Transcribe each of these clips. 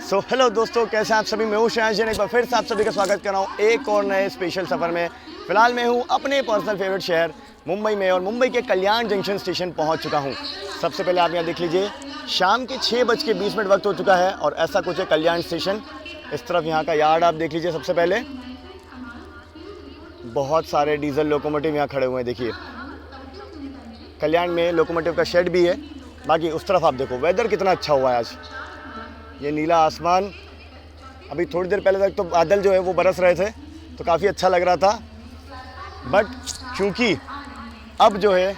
So hello दोस्तों, कैसे हैं आप सभी। मैं हूं श्रेयांश जैन, एक बार फिर से आप सभी का स्वागत कर रहा हूं एक और नए स्पेशल सफ़र में। फ़िलहाल मैं हूं अपने पर्सनल फेवरेट शहर मुंबई में और मुंबई के कल्याण जंक्शन स्टेशन पहुंच चुका हूं। सबसे पहले आप यहां देख लीजिए, शाम के 6:20 वक्त हो चुका है और ऐसा कुछ है कल्याण स्टेशन। इस तरफ यहाँ का यार्ड आप देख लीजिए। सबसे पहले बहुत सारे डीजल लोकोमोटिव यहाँ खड़े हुए हैं। देखिए, कल्याण में लोकोमोटिव का शेड भी है। बाकी उस तरफ आप देखो, वेदर कितना अच्छा हुआ है आज। ये नीला आसमान, अभी थोड़ी देर पहले तक तो बादल जो है वो बरस रहे थे तो काफ़ी अच्छा लग रहा था, बट क्योंकि अब जो है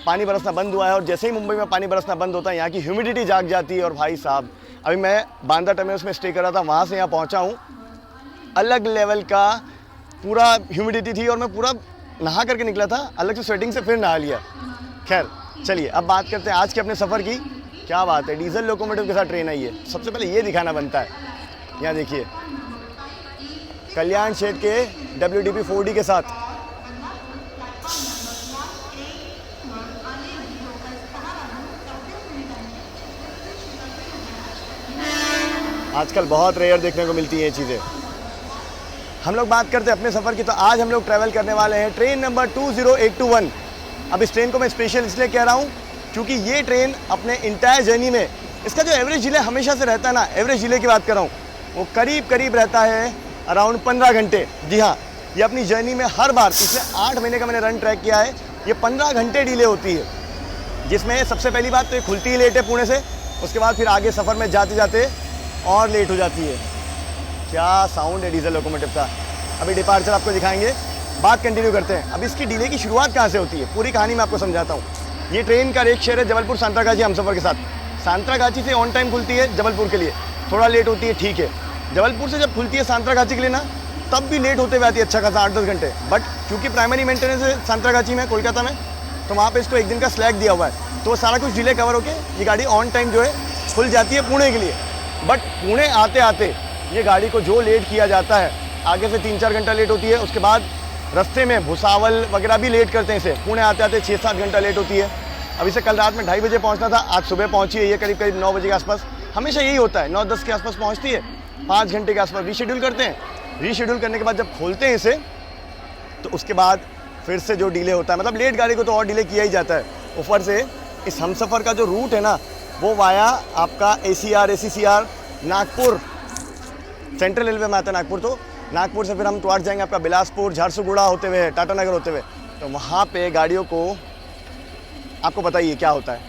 पानी बरसना बंद हुआ है और जैसे ही मुंबई में पानी बरसना बंद होता है यहाँ की ह्यूमिडिटी जाग जाती है। और भाई साहब, अभी मैं बांद्रा टर्मिनस में स्टे कर रहा था, वहाँ से यहाँ पहुँचा हूँ, अलग लेवल का पूरा ह्यूमिडिटी थी और मैं पूरा नहा करके निकला था, अलग से स्वेटिंग से फिर नहा लिया। खैर चलिए, अब बात करते हैं आज के अपने सफ़र की। क्या बात है, डीजल लोकोमोटिव के साथ ट्रेन आई है। सबसे पहले ये दिखाना बनता है। यहाँ देखिए, कल्याण क्षेत्र के WDP 4D के साथ आजकल बहुत रेयर देखने को मिलती हैं ये चीज़ें। हम लोग बात करते हैं अपने सफ़र की, तो आज हम लोग ट्रैवल करने वाले हैं ट्रेन नंबर 20821। अब इस ट्रेन को मैं स्पेशल इसलिए कह रहा हूँ क्योंकि ये ट्रेन अपने इंटायर जर्नी में, इसका जो एवरेज डिले हमेशा से रहता है ना, एवरेज डिले की बात कर रहा हूँ, वो करीब रहता है अराउंड 15 घंटे। जी हाँ, ये अपनी जर्नी में हर बार, पिछले 8 महीने का मैंने रन ट्रैक किया है, ये 15 घंटे डिले होती है। जिसमें सबसे पहली बात तो ये खुलती ही लेट है पुणे से, उसके बाद फिर आगे सफ़र में जाते जाते और लेट हो जाती है। क्या साउंड है डीजल लोकोमोटिव का। अभी डिपार्चर आपको दिखाएंगे, बात कंटिन्यू करते हैं। अब इसकी डिले की शुरुआत कहाँ से होती है, पूरी कहानी मैं आपको समझाता हूँ। ये ट्रेन का एक शहर है जबलपुर सांतरागाछी हमसफ़र के साथ। सांतरागाछी से ऑन टाइम खुलती है जबलपुर के लिए, थोड़ा लेट होती है, ठीक है। जबलपुर से जब खुलती है सांतरागाछी के लिए ना, तब भी लेट होते हुए आती है अच्छा खासा 8-10 घंटे। बट क्योंकि प्राइमरी मेंटेनेंस है सांतरागाछी में, कोलकाता में, तो वहाँ पे इसको एक दिन का स्लैग दिया हुआ है, तो वो सारा कुछ डिले कवर होके ये गाड़ी ऑन टाइम जो है खुल जाती है पुणे के लिए। बट पुणे आते आते ये गाड़ी को जो लेट किया जाता है, आगे से 3-4 घंटा लेट होती है। उसके बाद रास्ते में भुसावल वगैरह भी लेट करते हैं इसे, पुणे आते आते 6-7 घंटा लेट होती है। अब इसे कल रात में 2:30 बजे पहुंचना था, आज सुबह पहुंची है ये करीब 9 बजे के आसपास। हमेशा यही होता है, 9-10 के आसपास पहुंचती है, 5 घंटे के आसपास रीशेड्यूल करते हैं। रीशेड्यूल करने के बाद जब खोलते हैं इसे, तो उसके बाद फिर से जो डिले होता है, मतलब लेट गाड़ी को तो और डिले किया ही जाता है। ऊपर से इस हमसफ़र का जो रूट है ना, वो वाया आपका ACR नागपुर, सेंट्रल रेलवे में आता है नागपुर। तो नागपुर से फिर हम टुवार्ड्स जाएंगे आपका बिलासपुर, झारसुगुड़ा होते हुए, टाटानगर होते हुए। तो वहाँ पे गाड़ियों को आपको बताइए क्या होता है।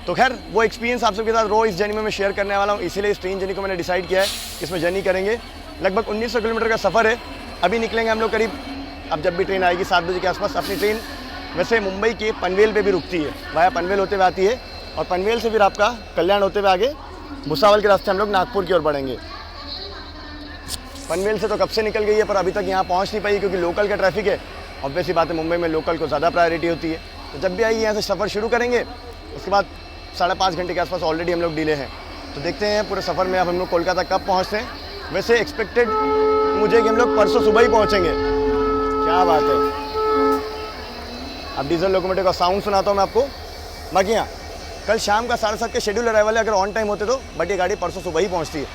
तो खैर, वो एक्सपीरियंस आप सबके साथ रोज़ इस जर्नी में मैं शेयर करने वाला हूँ। इसीलिए इस ट्रेन जर्नी को मैंने डिसाइड किया है, इसमें जर्नी करेंगे। लगभग 1900 किलोमीटर का सफ़र है। अभी निकलेंगे हम लोग करीब, अब जब भी ट्रेन आएगी 7 बजे के आसपास। अपनी ट्रेन वैसे मुंबई के पनवेल पे भी रुकती है, वाया पनवेल होते हुए आती है, और पनवेल से फिर आपका कल्याण होते हुए आगे भुसावल के रास्ते हम लोग नागपुर की ओर बढ़ेंगे। पनवेल से तो कब से निकल गई है, पर अभी तक यहाँ पहुँच नहीं पाई क्योंकि लोकल का ट्रैफिक है। ऑब्वियस ही बात है, मुंबई में लोकल को ज़्यादा प्रायोरिटी होती है। तो जब भी आएगी यहाँ से सफ़र शुरू करेंगे, उसके बाद 5.5 घंटे के आसपास ऑलरेडी हम लोग डिले हैं। तो देखते हैं पूरे सफ़र में अब हम लोग कोलकाता कब पहुँचते हैं। वैसे एक्सपेक्टेड मुझे कि हम लोग परसों सुबह ही पहुँचेंगे। क्या बात है। अब डीजल लोकोमोटिव का साउंड सुनाता हूँ मैं आपको। बाकी यहाँ कल शाम का 7:30 के शेड्यूल अराइवल है, अगर ऑन टाइम होते तो, बट ये गाड़ी परसों सुबह ही पहुँचती है।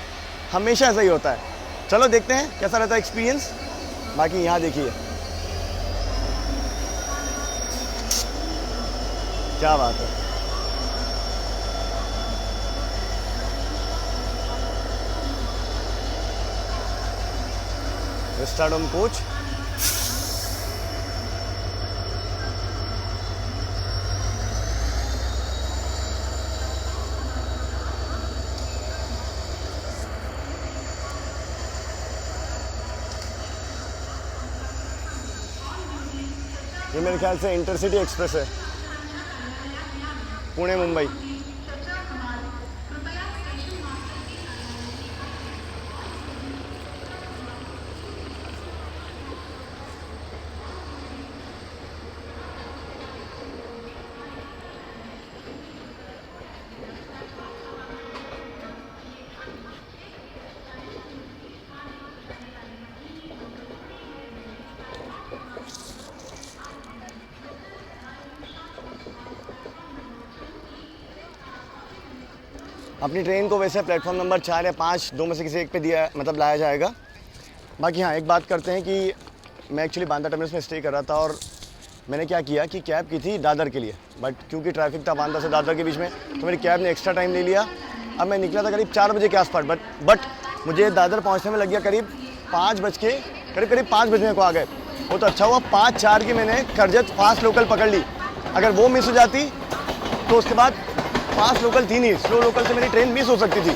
हमेशा ऐसा ही होता है। चलो देखते हैं कैसा रहता है एक्सपीरियंस। बाकी यहाँ देखिए, क्या बात है। विस्टाडोम कोच, ये मेरे ख्याल से इंटरसिटी एक्सप्रेस है, पुणे मुंबई। अपनी ट्रेन को वैसे प्लेटफॉर्म नंबर 4 या 5 दो में से किसी एक पे दिया मतलब लाया जाएगा। बाकी हाँ, एक बात करते हैं कि मैं एक्चुअली बांद्रा टर्मिनस में स्टे कर रहा था और मैंने क्या किया कि कैब की थी दादर के लिए, बट क्योंकि ट्रैफिक था बांद्रा से दादर के बीच में तो मेरी कैब ने एक्स्ट्रा टाइम ले लिया। अब मैं निकला था करीब 4 बजे के आसपास, बट मुझे दादर पहुंचने में लग गया करीब 5 बजने को आ गए। वो तो अच्छा हुआ 5:04 की मैंने करजत फास्ट लोकल पकड़ ली। अगर वो मिस हो जाती तो उसके बाद फास्ट लोकल थी नहीं, स्लो लोकल से मेरी ट्रेन मिस हो सकती थी।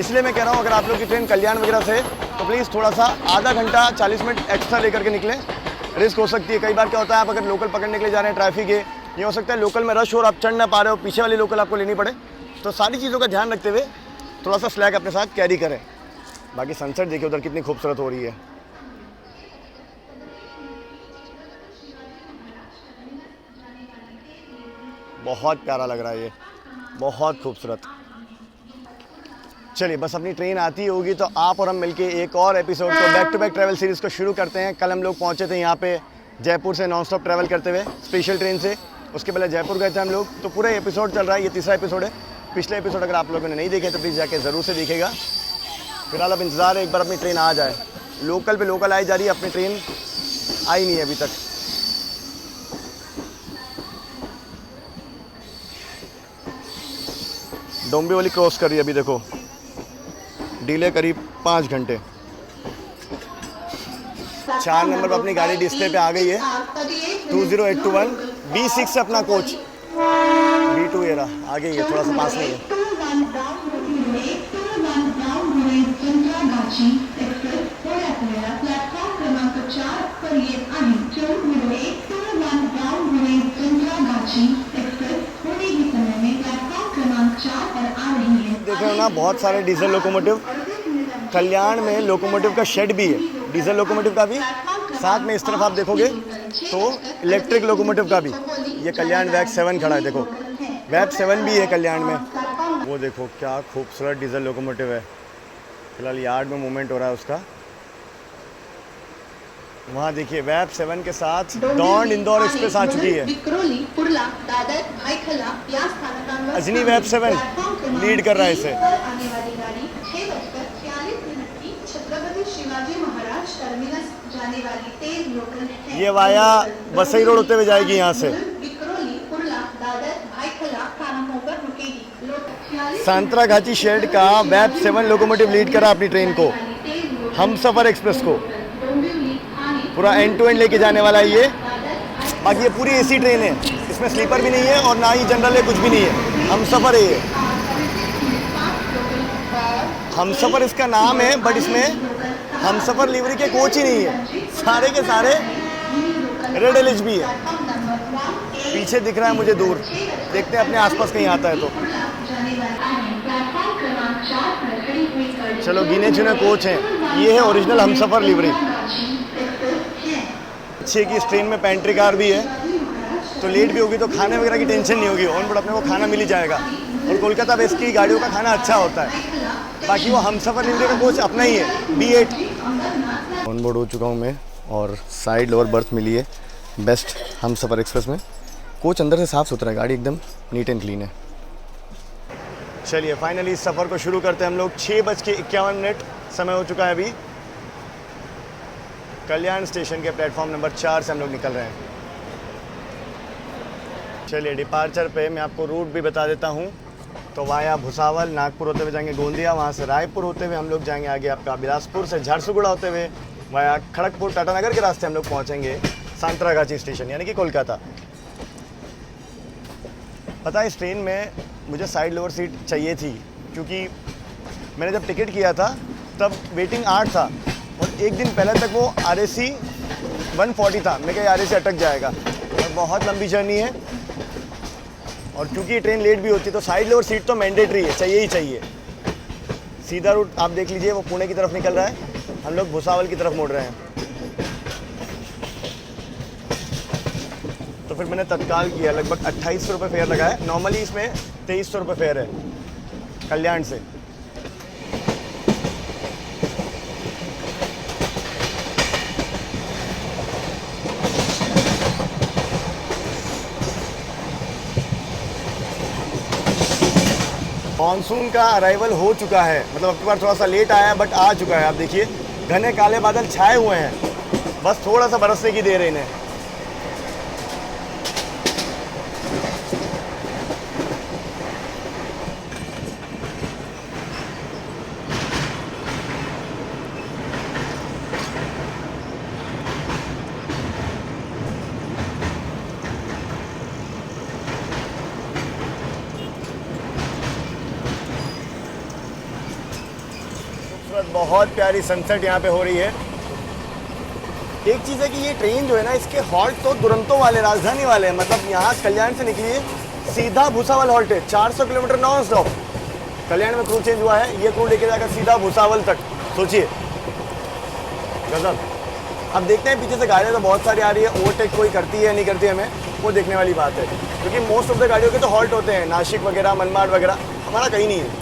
इसलिए मैं कह रहा हूँ अगर आप लोग की ट्रेन कल्याण वगैरह से तो प्लीज़ थोड़ा सा आधा घंटा 40 मिनट एक्स्ट्रा लेकर के निकलें, रिस्क हो सकती है। कई बार क्या होता है आप अगर लोकल पकड़ने के लिए जा रहे हैं ट्रैफिक है, ये हो सकता है लोकल में रश हो और आप चढ़ ना पा रहे हो, पीछे वाली लोकल आपको लेनी पड़े। तो सारी चीज़ों का ध्यान रखते हुए थोड़ा सा स्लैक अपने साथ कैरी करें। बाकी सनसेट देखिए उधर कितनी खूबसूरत हो रही है। बहुत प्यारा लग रहा है ये, बहुत खूबसूरत। चलिए बस अपनी ट्रेन आती होगी तो आप और हम मिलके एक और एपिसोड को back to back travel series को शुरू करते हैं। कल हम लोग पहुंचे थे यहाँ पे जयपुर से नॉन स्टॉप ट्रैवल करते हुए स्पेशल ट्रेन से। उसके पहले जयपुर गए थे हम लोग, तो पूरा एपिसोड चल रहा है, ये तीसरा एपिसोड है। पिछले एपिसोड अगर आप लोगों ने नहीं देखे तो प्लीज़ जाके ज़रूर से देखिएगा। फिलहाल अब इंतज़ार है एक बार अपनी ट्रेन आ जाए। लोकल पे लोकल आई जा रही है, अपनी ट्रेन आई नहीं है अभी तक। डोंबिवली क्रॉस कर रही है अभी, देखो डिले करीब 5 घंटे। 4 नंबर पर अपनी गाड़ी डिस्प्ले पे आ गई है, 20821 B6 से अपना कोच B2 एरा आ गई है, थोड़ा सा पास नहीं है। देख रहे हो ना बहुत सारे डीजल लोकोमोटिव। कल्याण में लोकोमोटिव का शेड भी है, डीजल लोकोमोटिव का भी, साथ में इस तरफ आप देखोगे तो इलेक्ट्रिक लोकोमोटिव का भी। ये कल्याण वैग 7 खड़ा है, देखो वैग 7 भी है कल्याण में। वो देखो क्या खूबसूरत डीजल लोकोमोटिव है। फिलहाल यार्ड में मूवमेंट हो रहा है उसका। वहाँ देखिए वैब 7 के साथ दौंड इंदौर एक्सप्रेस आ चुकी है। अजनी वैब 7 लीड कर रहा है इसे। ये वाया वसई रोड होते हुए जाएगी यहाँ से। सांतरागाची शेड का वैब 7 लोकोमोटिव लीड करा अपनी ट्रेन को, हमसफर एक्सप्रेस को। पूरा एंड टू एंड लेके जाने वाला है ये। बाकी ये पूरी एसी ट्रेन है, इसमें स्लीपर भी नहीं है और ना ही जनरल है, कुछ भी नहीं है, हमसफर है ये। हमसफर इसका नाम है, बट इसमें हमसफर लिवरी के कोच ही नहीं है, सारे के सारे रेड एल भी है। पीछे दिख रहा है मुझे दूर, देखते हैं अपने आसपास कहीं आता है तो। चलो गिने चुने कोच हैं, ये है ओरिजिनल हमसफर लिवरी। अच्छी कि इस ट्रेन में पेंट्री कार भी है, तो लेट भी होगी तो खाने वगैरह की टेंशन नहीं होगी, ऑन बोर्ड अपने को खाना मिल ही जाएगा। और कोलकाता बेस की गाड़ियों का खाना अच्छा होता है। बाकी वो हमसफर लिवरी का कोच अपना ही है, B8। ऑन बोर्ड हो चुका हूँ मैं और साइड लोअर बर्थ मिली है बेस्ट हमसफर एक्सप्रेस में। कोच अंदर से साफ़ सुथरा है, गाड़ी एकदम नीट एंड क्लीन है। चलिए फाइनली इस सफ़र को शुरू करते हैं हम लोग। 6:51 समय हो चुका है अभी। कल्याण स्टेशन के प्लेटफॉर्म नंबर 4 से हम लोग निकल रहे हैं। चलिए डिपार्चर पे मैं आपको रूट भी बता देता हूँ। तो वाया भुसावल नागपुर होते हुए जाएंगे गोंदिया, वहाँ से रायपुर होते हुए हम लोग जाएंगे आगे आपका बिलासपुर से झारसुगुड़ा होते हुए वाया खड़गपुर टाटानगर के रास्ते हम लोग पहुँचेंगे सांतरागाची स्टेशन यानी कि कोलकाता। पता है इस ट्रेन में मुझे साइड लोअर सीट चाहिए थी, क्योंकि मैंने जब टिकट किया था तब वेटिंग 8 था और एक दिन पहले तक वो RAC 140 था। मैं कहा RAC अटक जाएगा और बहुत लंबी जर्नी है और क्योंकि ट्रेन लेट भी होती है तो साइड लोअर सीट तो मैंडेटरी है, चाहिए ही चाहिए। सीधा रूट आप देख लीजिए, वो पुणे की तरफ निकल रहा है, हम लोग भुसावल की तरफ मुड़ रहे हैं। तो फिर मैंने तत्काल किया, लगभग 2800 रुपये फेयर लगा है। नॉर्मली इसमें 2300 रुपये फेयर है कल्याण से। मानसून का अराइवल हो चुका है, मतलब अब की बार थोड़ा सा लेट आया है बट आ चुका है। आप देखिए घने काले बादल छाए हुए हैं, बस थोड़ा सा बरसने की देर है इन्हें। बहुत प्यारी सनसेट यहाँ पे हो रही है। एक चीज़ है कि ये ट्रेन जो है ना, इसके हॉल्ट तो दुरंतो वाले, राजधानी वाले हैं। मतलब यहाँ कल्याण से निकलिए सीधा भूसावल हॉल्ट है, 400 किलोमीटर नॉन स्टॉप। कल्याण में क्रू चेंज हुआ है, ये क्रू लेके जाकर सीधा भूसावल तक। सोचिए गजब। अब देखते हैं, पीछे से गाड़ियाँ तो बहुत सारी आ रही है, ओवरटेक कोई करती है नहीं करती हमें वो देखने वाली बात है, क्योंकि मोस्ट ऑफ द गाड़ियों के तो हॉल्ट होते हैं, नासिक वगैरह, मनमाड वगैरह। हमारा कहीं नहीं है।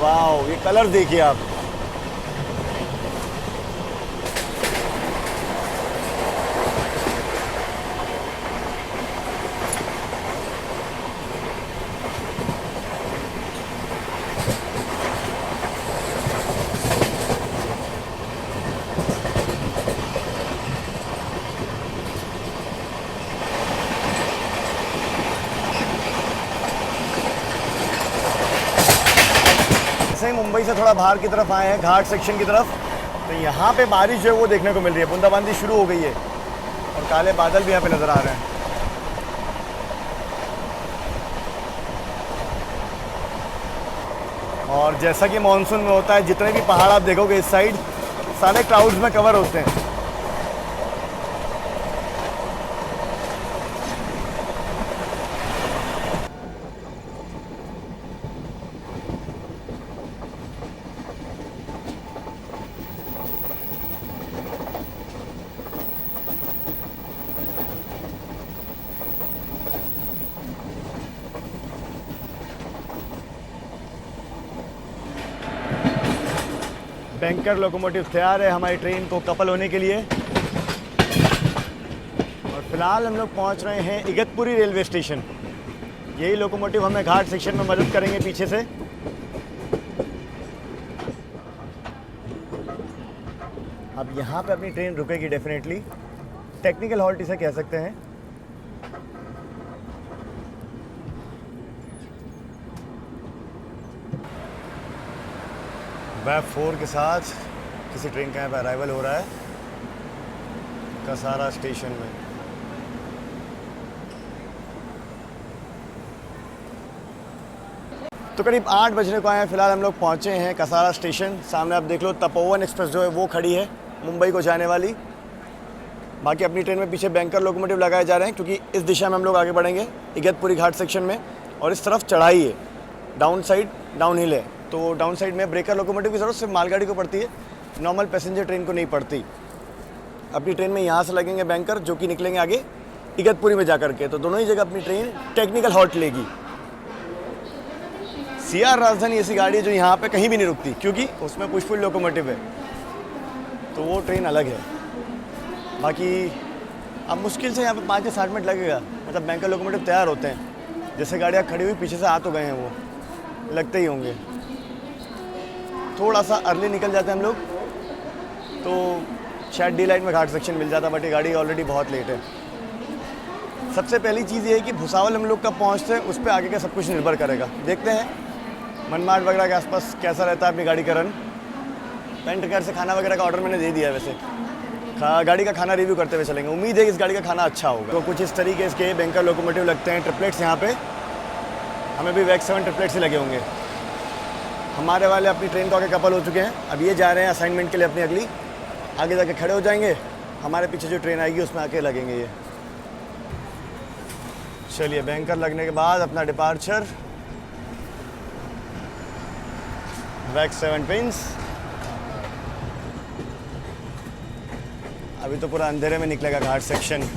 वाह, ये कलर देखिए आप। जैसे ही मुंबई से थोड़ा बाहर की तरफ आए हैं, घाट सेक्शन की तरफ, तो यहाँ पे बारिश जो है वो देखने को मिल रही है। बूंदाबांदी शुरू हो गई है और काले बादल भी यहाँ पे नज़र आ रहे हैं। और जैसा कि मानसून में होता है, जितने भी पहाड़ आप देखोगे इस साइड सारे क्लाउड्स में कवर होते हैं। बैंकर लोकोमोटिव तैयार है हमारी ट्रेन को कपल होने के लिए। और फिलहाल हम लोग पहुंच रहे हैं इगतपुरी रेलवे स्टेशन। यही लोकोमोटिव हमें घाट सेक्शन में मदद करेंगे पीछे से। अब यहाँ पे अपनी ट्रेन रुकेगी डेफिनेटली, टेक्निकल हॉल्ट इसे कह सकते हैं। वैब 4 के साथ किसी ट्रेन का यहाँ पर अराइवल हो रहा है कसारा स्टेशन में। तो करीब 8 बजने को आए हैं। फिलहाल हम लोग पहुँचे हैं कसारा स्टेशन। सामने आप देख लो तपोवन एक्सप्रेस जो है वो खड़ी है, मुंबई को जाने वाली। बाकी अपनी ट्रेन में पीछे बैंकर लोकोमोटिव लगाए जा रहे हैं, क्योंकि इस दिशा में हम लोग आगे बढ़ेंगे इगतपुरी घाट सेक्शन में। और इस तरफ चढ़ाई है, डाउन साइड डाउन हिल है, तो डाउन साइड में ब्रेकर लोकोमोटिव की ज़रूरत सिर्फ मालगाड़ी को पड़ती है, नॉर्मल पैसेंजर ट्रेन को नहीं पड़ती। अपनी ट्रेन में यहाँ से लगेंगे बैंकर, जो कि निकलेंगे आगे इगतपुरी में जा कर के। तो दोनों ही जगह अपनी ट्रेन टेक्निकल हॉल्ट लेगी। सीआर राजधानी ऐसी गाड़ी है जो यहाँ पे कहीं भी नहीं रुकती, क्योंकि उसमें पुशपुल लोकोमोटिव है, तो वो ट्रेन अलग है। बाकी अब मुश्किल से यहाँ पे 5 से 60 मिनट लगेगा, मतलब बैंकर लोकोमोटिव तैयार होते हैं। जैसे गाड़ियाँ खड़ी हुई पीछे से आ तो गए हैं, वो लगते ही होंगे। थोड़ा सा अर्ली निकल जाते हैं हम लोग तो शायद डी लाइन में घाट सेक्शन मिल जाता, बट ये गाड़ी ऑलरेडी बहुत लेट है। सबसे पहली चीज़ ये है कि भुसावल हम लोग कब पहुँचते हैं उस पर आगे का सब कुछ निर्भर करेगा। देखते हैं मनमाड वगैरह के आसपास कैसा रहता है अपनी गाड़ी का रन। पेंट केयर से खाना वगैरह का ऑर्डर मैंने दे दिया है, वैसे गाड़ी का खाना रिव्यू करते हुए चलेंगे। उम्मीद है कि इस गाड़ी का खाना अच्छा होगा। तो कुछ इस तरीके इसके बैंकर लोकोमोटिव लगते हैं, ट्रिपलेट्स यहाँ पे। हमें भी वैक्स 7 ट्रिपलेट्स ही लगे होंगे। हमारे वाले अपनी ट्रेन को आगे कपल हो चुके हैं, अब ये जा रहे हैं असाइनमेंट के लिए अपनी अगली। आगे जाके खड़े हो जाएंगे, हमारे पीछे जो ट्रेन आएगी उसमें आके लगेंगे ये। चलिए बैंकर लगने के बाद अपना डिपार्चर, वैक्स 7 पिंस। अभी तो पूरा अंधेरे में निकलेगा घाट सेक्शन।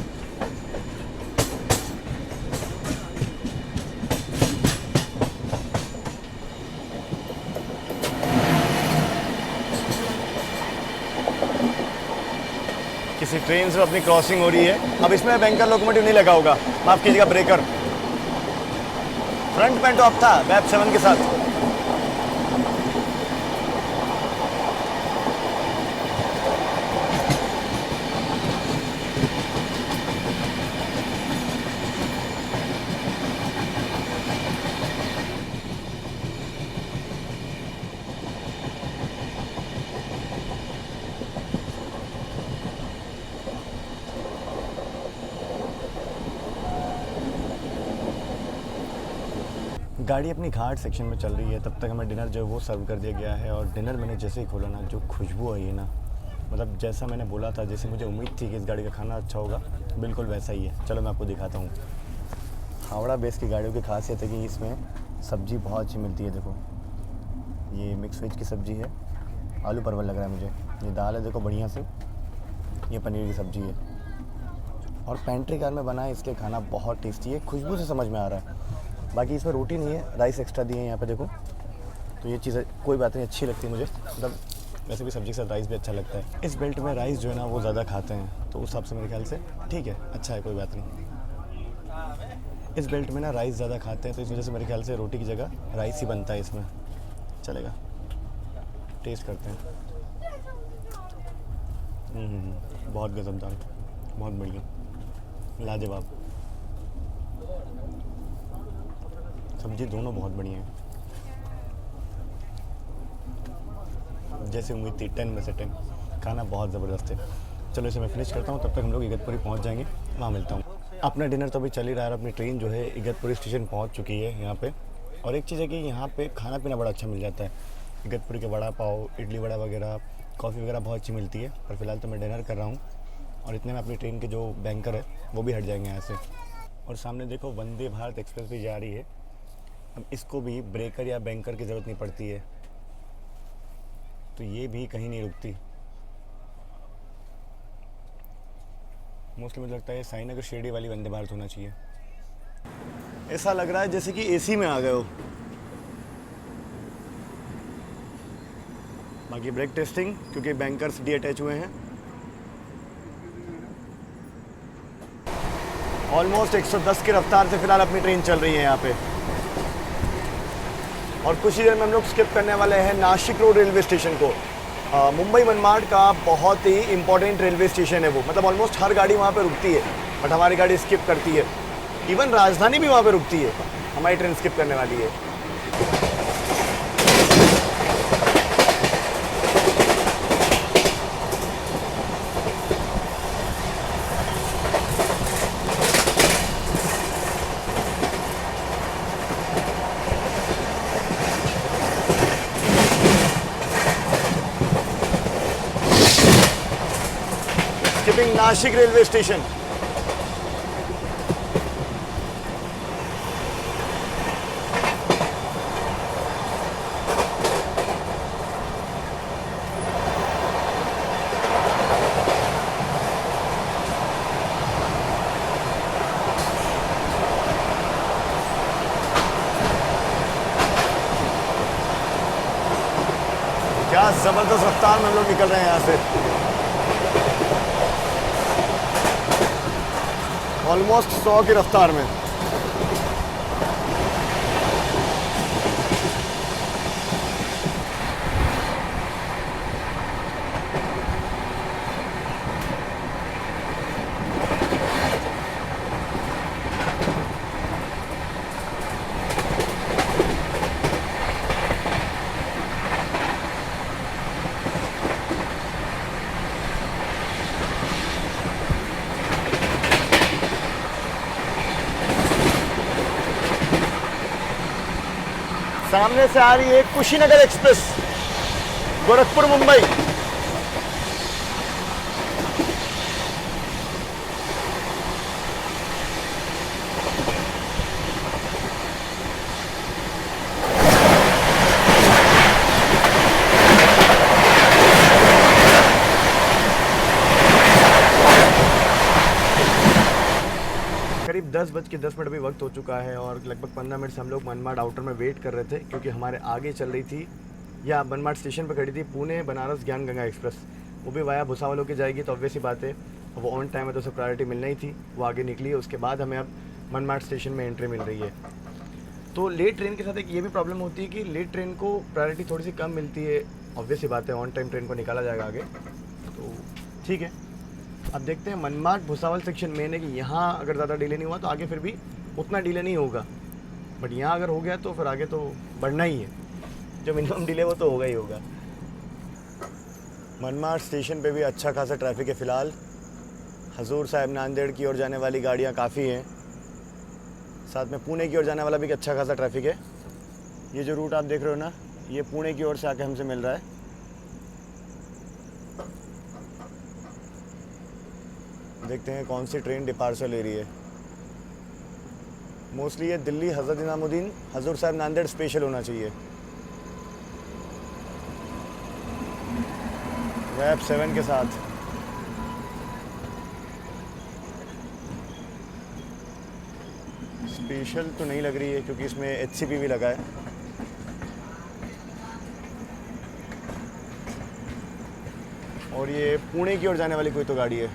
जैसी ट्रेन से अपनी क्रॉसिंग हो रही है। अब इसमें बैंकर लोकोमोटिव नहीं लगा होगा, माफ़ कीजिएगा, ब्रेकर। फ्रंट में टॉप था बैप 7 के साथ। गाड़ी अपनी घाट सेक्शन में चल रही है, तब तक हमें डिनर जो है वो सर्व कर दिया गया है। और डिनर मैंने जैसे ही खोला ना, जो खुशबू आई है ना, मतलब जैसा मैंने बोला था, जैसे मुझे उम्मीद थी कि इस गाड़ी का खाना अच्छा होगा, बिल्कुल वैसा ही है। चलो मैं आपको दिखाता हूँ। हावड़ा बेस की गाड़ियों की खासियत है कि इसमें सब्ज़ी बहुत अच्छी मिलती है। देखो ये मिक्स वेज की सब्ज़ी है, आलू परवल लग रहा है मुझे। ये दाल है देखो बढ़िया से, ये पनीर की सब्ज़ी है और पेंट्री कार में बना है, इसलिए खाना बहुत टेस्टी है, खुशबू से समझ में आ रहा है। बाकी इसमें रोटी नहीं है, राइस एक्स्ट्रा दिए हैं यहाँ पे देखो। तो ये चीज़ कोई बात नहीं, अच्छी लगती है मुझे, मतलब वैसे भी सब्ज़ी के साथ राइस भी अच्छा लगता है। इस बेल्ट में राइस जो है ना वो ज़्यादा खाते हैं, तो उस हिसाब से मेरे ख्याल से ठीक है, अच्छा है, कोई बात नहीं। इस बेल्ट में ना राइस ज़्यादा खाते हैं, तो इस वजह से मेरे ख्याल से रोटी की जगह राइस ही बनता है इसमें। चलेगा, टेस्ट करते हैं। बहुत गज़बदार, बहुत बढ़िया, लाजवाब। सब्जी दोनों बहुत बढ़िया है, जैसे उम्मीद थी 10 में से 10। खाना बहुत ज़बरदस्त है। चलो इसे मैं फिनिश करता हूँ, तब तक हम लोग इगतपुरी पहुँच जाएंगे, वहाँ मिलता हूँ। अपना डिनर तो अभी चल ही रहा है, अपनी ट्रेन जो है इगतपुरी स्टेशन पहुँच चुकी है यहाँ पे। और एक चीज़ है कि यहाँ पे खाना पीना बड़ा अच्छा मिल जाता है। इगतपुरी के वड़ा पाव, इडली वड़ा वगैरह, कॉफ़ी वगैरह बहुत अच्छी मिलती है। पर फिलहाल तो मैं डिनर कर रहा हूँ और इतने में अपनी ट्रेन के जो बैंकर है वो भी हट जाएंगे यहाँ से। और सामने देखो वंदे भारत एक्सप्रेस भी जा रही है। अब इसको भी ब्रेकर या बैंकर की ज़रूरत नहीं पड़ती है, तो ये भी कहीं नहीं रुकती। मोस्टली मुझे लगता है साईनगर शिरडी वाली वंदे भारत होना चाहिए। ऐसा लग रहा है जैसे कि एसी में आ गए हो। बाकी ब्रेक टेस्टिंग, क्योंकि बैंकर्स डी अटैच हुए हैं। ऑलमोस्ट 110 की रफ्तार से फिलहाल अपनी ट्रेन चल रही है यहाँ पे। और कुछ ही देर में हम लोग स्किप करने वाले हैं नासिक रोड रेलवे स्टेशन को। मुंबई मनमाड का बहुत ही इंपॉर्टेंट रेलवे स्टेशन है वो, मतलब ऑलमोस्ट हर गाड़ी वहाँ पे रुकती है, बट हमारी गाड़ी स्किप करती है। इवन राजधानी भी वहाँ पे रुकती है, हमारी ट्रेन स्किप करने वाली है। Skipping Nashik railway station. क्या जबरदस्त रफ्तार में हम लोग निकल रहे हैं यहाँ से। ऑलमोस्ट 100 की रफ्तार में। सामने से आ रही है कुशीनगर एक्सप्रेस, गोरखपुर मुंबई। करीब 10:10 अभी वक्त हो चुका है और लगभग 15 मिनट से हम लोग मनमाड आउटर में वेट कर रहे थे, क्योंकि हमारे आगे चल रही थी या मनमाड स्टेशन पर खड़ी थी पुणे बनारस ज्ञान गंगा एक्सप्रेस। वो भी वाया भुसावल होकर जाएगी, तो ऑब्वियस ही बात है वो ऑन टाइम है तो उसे प्रायोरिटी मिलना ही थी, वो आगे निकली है। उसके बाद हमें अब मनमाड स्टेशन में एंट्री मिल रही है। तो लेट ट्रेन के साथ एक ये भी प्रॉब्लम होती है कि लेट ट्रेन को प्रायोरिटी थोड़ी सी कम मिलती है। ऑब्वियस ही बात है, ऑन टाइम ट्रेन को निकाला जाएगा आगे, तो ठीक है। अब देखते हैं मनमाड भुसावल सेक्शन मेन है कि यहाँ अगर ज़्यादा डिले नहीं हुआ तो आगे फिर भी उतना डिले नहीं होगा, बट यहाँ अगर हो गया तो फिर आगे तो बढ़ना ही है, जो मिनिमम डिले वो तो होगा ही होगा। मनमाड स्टेशन पे भी अच्छा खासा ट्रैफिक है फ़िलहाल। हजूर साहिब नांदेड़ की ओर जाने वाली गाड़ियाँ काफ़ी हैं, साथ में पुणे की ओर जाने वाला भी अच्छा खासा ट्रैफिक है। ये जो रूट आप देख रहे हो ना, ये पुणे की ओर से आके हमसे मिल रहा है। देखते हैं कौन सी ट्रेन डिपार्चर ले रही है। मोस्टली ये दिल्ली हज़रत निज़ामुद्दीन हजूर साहिब नांदेड़ स्पेशल होना चाहिए। वैब 7 के साथ स्पेशल तो नहीं लग रही है क्योंकि इसमें HCP भी लगा है। और ये पुणे की ओर जाने वाली कोई तो गाड़ी है।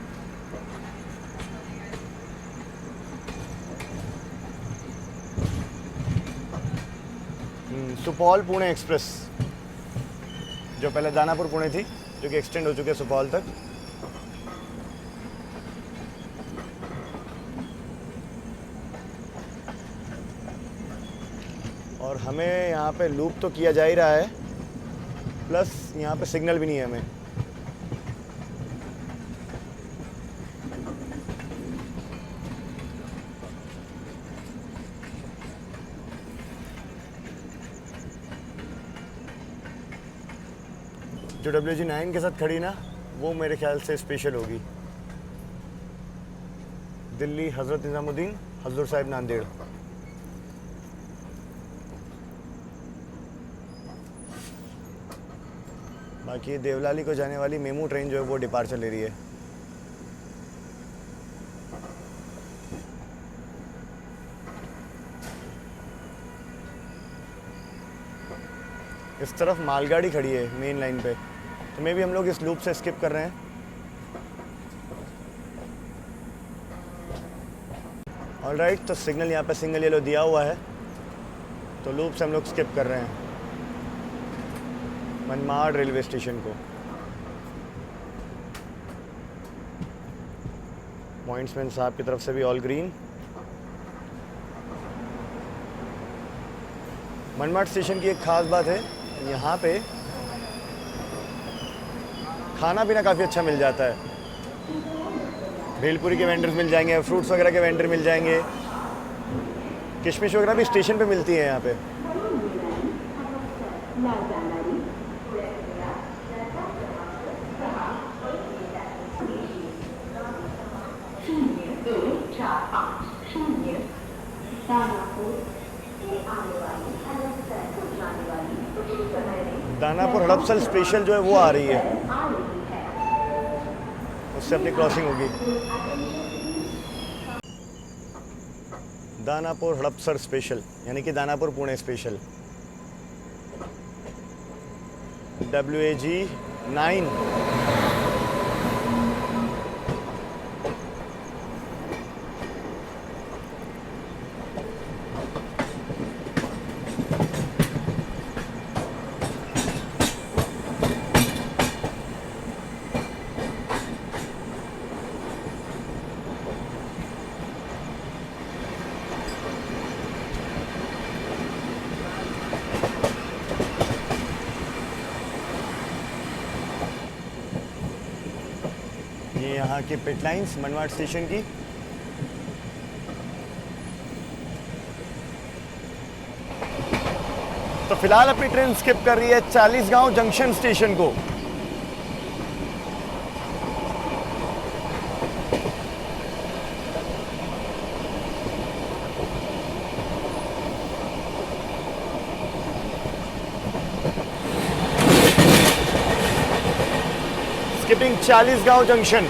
सुपौल पुणे एक्सप्रेस, जो पहले दानापुर पुणे थी, जो कि एक्सटेंड हो चुके हैं सुपौल तक। और हमें यहाँ पे लूप तो किया जा ही रहा है, प्लस यहाँ पे सिग्नल भी नहीं है हमें। जो WG9 के साथ खड़ी ना, वो मेरे ख्याल से स्पेशल होगी। दिल्ली हज़रत निज़ामुद्दीन हजूर साहिब नांदेड़। बाकी देवलाली को जाने वाली मेमू ट्रेन जो है वो डिपार्चर ले रही है। इस तरफ मालगाड़ी खड़ी है मेन लाइन पे, तो मे भी हम लोग इस लूप से स्किप कर रहे हैं। ऑलराइट, तो सिग्नल यहाँ पे सिंगल येलो दिया हुआ है, तो लूप से हम लोग स्किप कर रहे हैं मनमाड रेलवे स्टेशन को। पॉइंट्समैन साहब की तरफ से भी ऑल ग्रीन। मनमाड स्टेशन की एक ख़ास बात है, यहाँ पे खाना पीना काफ़ी अच्छा मिल जाता है। भेलपुरी के वेंडर्स मिल जाएंगे, फ्रूट्स वगैरह के वेंडर मिल जाएंगे, किशमिश वगैरह भी स्टेशन पे मिलती है यहाँ पे। दानापुर हड़पसल स्पेशल जो है वो आ रही है, उससे अपनी क्रॉसिंग होगी। दानापुर हड़पसर स्पेशल यानी कि दानापुर पुणे स्पेशल WAG9। ये यहाँ की पिट लाइन्स मनमाड स्टेशन की। तो फिलहाल अपनी ट्रेन स्किप कर रही है चालीसगांव जंक्शन स्टेशन को। Skipping Chalisgaon junction.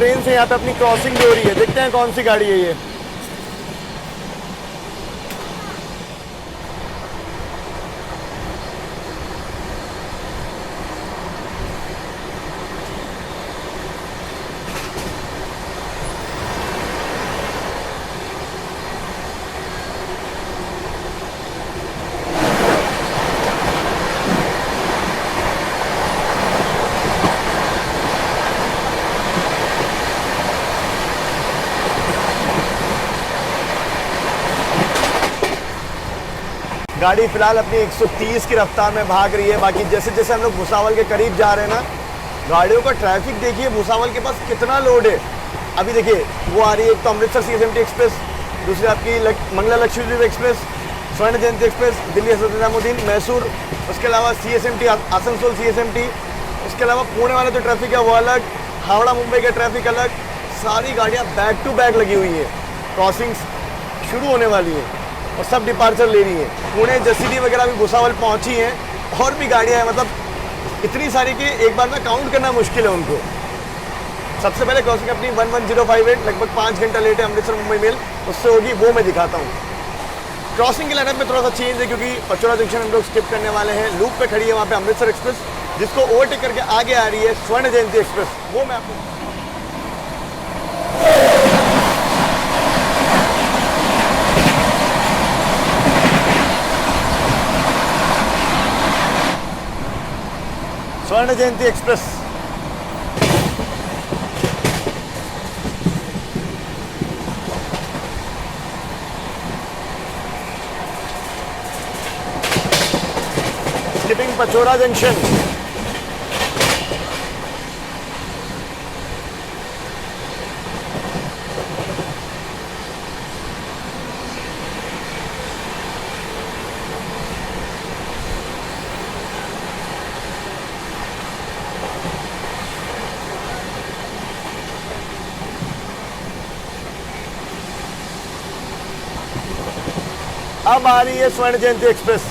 ट्रेन से यहाँ पे अपनी क्रॉसिंग भी हो रही है। देखते हैं कौन सी गाड़ी है ये। गाड़ी फिलहाल अपनी 130 की रफ्तार में भाग रही है। बाकी जैसे जैसे हम लोग भुसावल के करीब जा रहे हैं ना, गाड़ियों का ट्रैफिक देखिए भुसावल के पास कितना लोड है। अभी देखिए वो आ रही है, एक तो अमृतसर CSMT एक्सप्रेस, दूसरी आपकी मंगला लक्षद्वीप एक्सप्रेस, स्वर्ण जयंती एक्सप्रेस, दिल्ली हज़रत निजामुद्दीन मैसूर, उसके अलावा CSMT आसनसोल CSMT, उसके अलावा पुणे वाला जो ट्रैफिक है वो अलग, हावड़ा मुंबई का ट्रैफिक अलग। सारी गाड़ियाँ बैक टू बैक लगी हुई है, क्रॉसिंग्स शुरू होने वाली हैं और सब डिपार्चर ले रही है। पुणे जसीडीह वगैरह भी भुसावल पहुंची हैं और भी गाड़ियां हैं, मतलब इतनी सारी कि एक बार में काउंट करना मुश्किल है उनको। सबसे पहले क्रॉसिंग अपनी 11058 लगभग 5 घंटा लेट है अमृतसर मुंबई मेल, उससे होगी, वो मैं दिखाता हूँ। क्रॉसिंग के लाइनअप में थोड़ा सा चेंज है क्योंकि पचोरा जंक्शन हम लोग स्किप करने वाले हैं। लूप पे खड़ी है वहाँ पे अमृतसर एक्सप्रेस, जिसको ओवरटेक करके आगे आ रही है स्वर्ण जयंती एक्सप्रेस, वो मैं आपको स्वर्ण जयंती एक्सप्रेस। Skipping Pachora junction. अब आ रही है स्वर्ण जयंती एक्सप्रेस।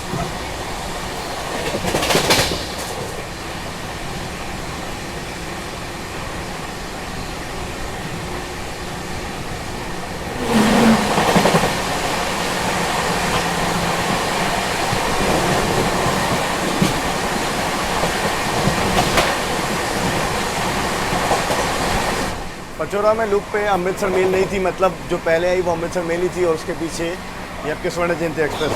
पचोरा में लूप पे अमृतसर मेल नहीं थी, मतलब जो पहले आई वो अमृतसर मेल ही थी और उसके पीछे ये आपके स्वर्ण जयंती एक्सप्रेस।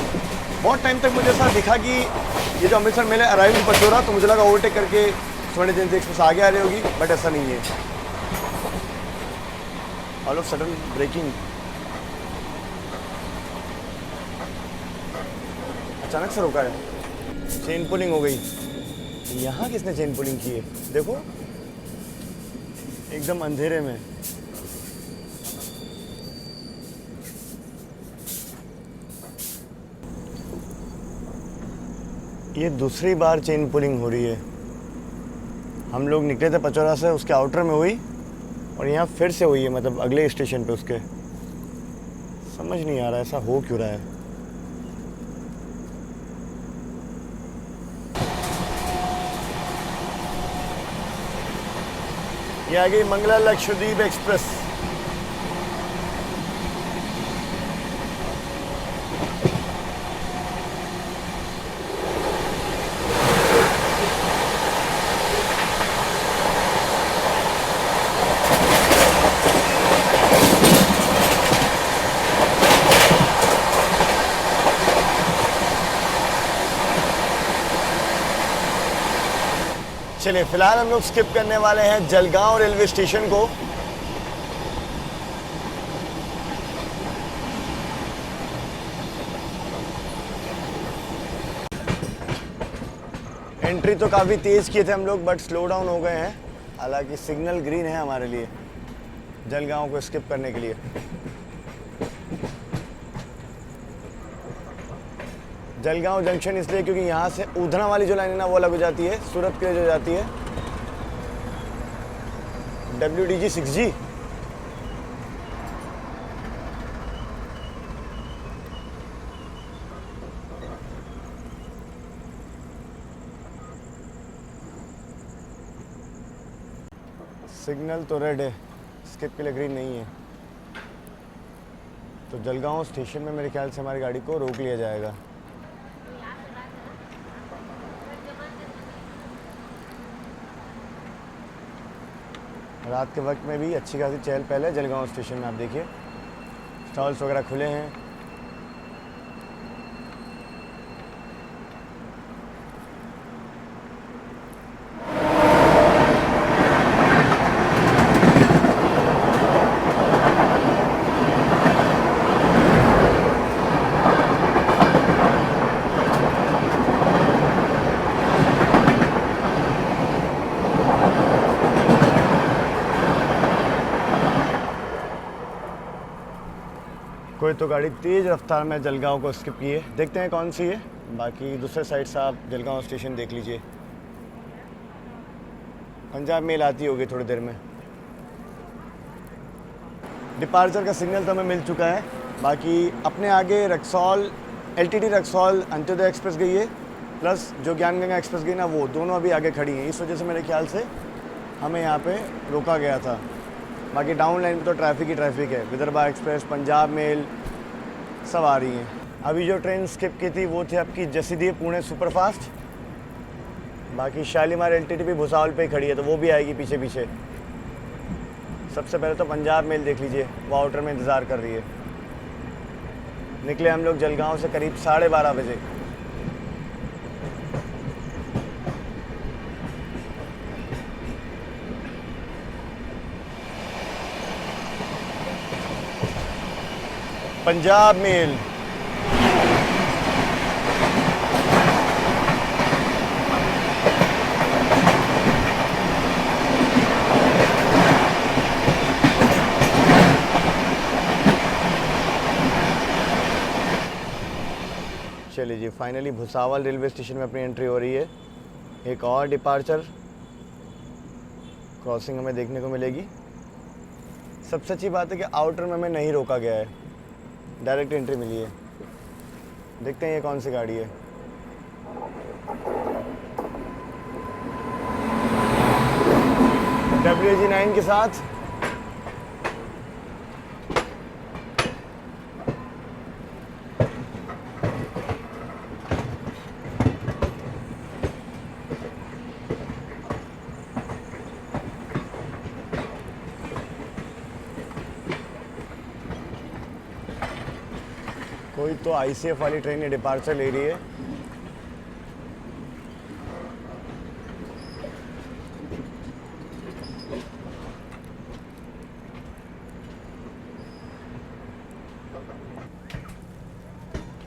बहुत टाइम तक मुझे ऐसा दिखा कि ये जो अमृतसर मेल है अराइव पचोरा, तो मुझे लगा ओवरटेक करके स्वर्ण जयंती एक्सप्रेस आगे आ रही होगी, बट ऐसा नहीं है। ऑल ऑफ सडन ब्रेकिंग, अचानक से रुका है। चेन पुलिंग हो गई। यहाँ किसने चेन पुलिंग की है? देखो एकदम अंधेरे में। ये दूसरी बार चेन पुलिंग हो रही है। हम लोग निकले थे पचोरा से, उसके आउटर में हुई और यहाँ फिर से हुई है, मतलब अगले स्टेशन पे उसके। समझ नहीं आ रहा ऐसा हो क्यों रहा है। ये आ गई मंगला लक्षद्वीप एक्सप्रेस। चलिए फिलहाल हम लोग स्किप करने वाले हैं जलगांव रेलवे स्टेशन को। एंट्री तो काफ़ी तेज़ किए थे हम लोग, बट स्लो डाउन हो गए हैं। हालांकि सिग्नल ग्रीन है हमारे लिए जलगांव को स्किप करने के लिए। जलगांव जंक्शन इसलिए क्योंकि यहाँ से उधना वाली जो लाइन है ना वो अलग हो जाती है, सूरत के लिए जो जाती है WDG 6G। सिग्नल तो रेड है, स्किप के लिए ग्रीन नहीं है, तो जलगांव स्टेशन में मेरे ख्याल से हमारी गाड़ी को रोक लिया जाएगा। रात के वक्त में भी अच्छी खासी चहल पहल है जलगांव स्टेशन में। आप देखिए स्टॉल्स वगैरह खुले हैं। कोई तो गाड़ी तेज़ रफ्तार में जलगांव को स्किप की है, देखते हैं कौन सी है। बाकी दूसरे साइड से आप जलगांव स्टेशन देख लीजिए, पंजाब मेल आती होगी थोड़ी देर में। डिपार्चर का सिग्नल तो हमें मिल चुका है। बाकी अपने आगे रक्सौल LTT रक्सौल अंत्योदय एक्सप्रेस गई है, प्लस जो ज्ञान गंगा एक्सप्रेस गई ना, वो दोनों अभी आगे खड़ी हैं। इस वजह से मेरे ख्याल से हमें यहाँ पे रोका गया था। बाकी डाउन लाइन पे तो ट्रैफिक ही ट्रैफिक है। विदर्भा एक्सप्रेस, पंजाब मेल सब आ रही हैं। अभी जो ट्रेन स्किप की थी वो थी आपकी जसीडीह पुणे सुपरफास्ट। बाकी शालीमार LTT भी भुसावल पे ही खड़ी है, तो वो भी आएगी पीछे पीछे। सबसे पहले तो पंजाब मेल देख लीजिए, वो आउटर में इंतज़ार कर रही है। निकले हम लोग जलगांव से करीब 12:30 बजे। पंजाब मेल चलिए जी, फाइनली भुसावल रेलवे स्टेशन में अपनी एंट्री हो रही है। एक और डिपार्चर क्रॉसिंग हमें देखने को मिलेगी। सबसे अच्छी बात है कि आउटर में हमें नहीं रोका गया है, डायरेक्ट एंट्री मिली है। देखते हैं ये कौन सी गाड़ी है। WG9 के साथ कोई तो ICF वाली ट्रेन ये डिपार्चर ले रही है।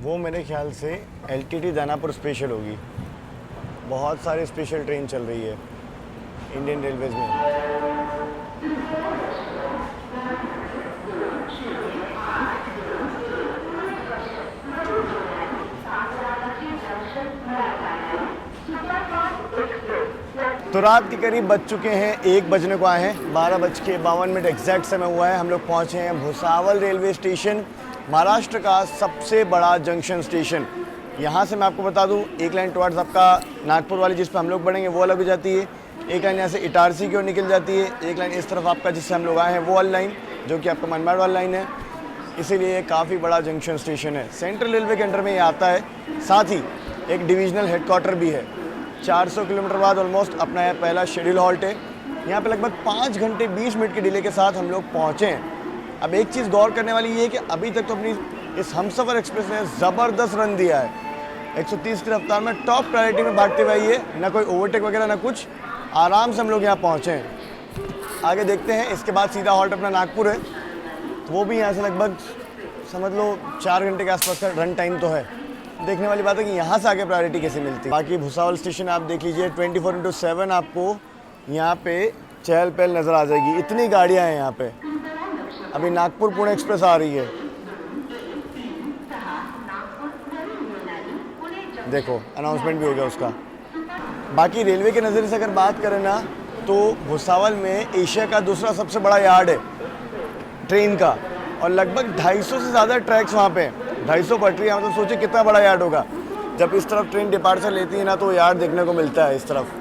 वो मेरे ख्याल से LTT दानापुर स्पेशल होगी। बहुत सारी स्पेशल ट्रेन चल रही है इंडियन रेलवेज में। तो रात के करीब बज चुके हैं, 1 बजने को आए हैं। 12:52 एग्जैक्ट समय हुआ है। हम लोग पहुँचे हैं भुसावल रेलवे स्टेशन, महाराष्ट्र का सबसे बड़ा जंक्शन स्टेशन। यहाँ से मैं आपको बता दूँ, एक लाइन टुवर्ड्स आपका नागपुर वाली जिस पर हम लोग बढ़ेंगे वो अलग हो जाती है। एक लाइन यहाँ से इटारसी की ओर निकल जाती है। एक लाइन इस तरफ आपका जिससे हम लोग आए हैं वो वाली लाइन, जो कि आपका मनमाड़ वाली लाइन है। इसीलिए ये काफ़ी बड़ा जंक्शन स्टेशन है। सेंट्रल रेलवे के अंडर में ये आता है। साथ ही एक डिविजनल हेडक्वार्टर भी है। 400 किलोमीटर बाद ऑलमोस्ट अपना यह पहला शेड्यूल हॉल्ट है। यहाँ पे लगभग 5 घंटे 20 मिनट के डिले के साथ हम लोग पहुँचे हैं। अब एक चीज़ गौर करने वाली ये है कि अभी तक तो अपनी इस हमसफ़र एक्सप्रेस ने ज़बरदस्त रन दिया है। 130 की रफ्तार में टॉप प्रायोरिटी में भागते हुए ये, ना कोई ओवरटेक वगैरह ना कुछ, आराम से हम लोग यहाँ पहुँचे हैं। आगे देखते हैं। इसके बाद सीधा हॉल्ट अपना नागपुर है, तो वो भी यहाँ से लगभग समझ लो 4 घंटे के आसपास का रन टाइम तो है। देखने वाली बात है कि यहाँ से आगे प्रायोरिटी कैसे मिलती है। बाकी भुसावल स्टेशन आप देख लीजिए, 24/7 आपको यहाँ पे चहल पहल नज़र आ जाएगी। इतनी गाड़ियाँ हैं यहाँ पे। अभी नागपुर पुणे एक्सप्रेस आ रही है, देखो अनाउंसमेंट भी हो गया उसका। बाकी रेलवे के नज़रिए से अगर बात करें ना, तो भुसावल में एशिया का दूसरा सबसे बड़ा यार्ड है ट्रेन का, और लगभग 250 से ज़्यादा ट्रैक्स वहाँ पे। 250 पटरियाँ, मतलब सोचिए कितना बड़ा यार्ड होगा। जब इस तरफ ट्रेन डिपार्चर लेती है ना, तो यार्ड देखने को मिलता है इस तरफ।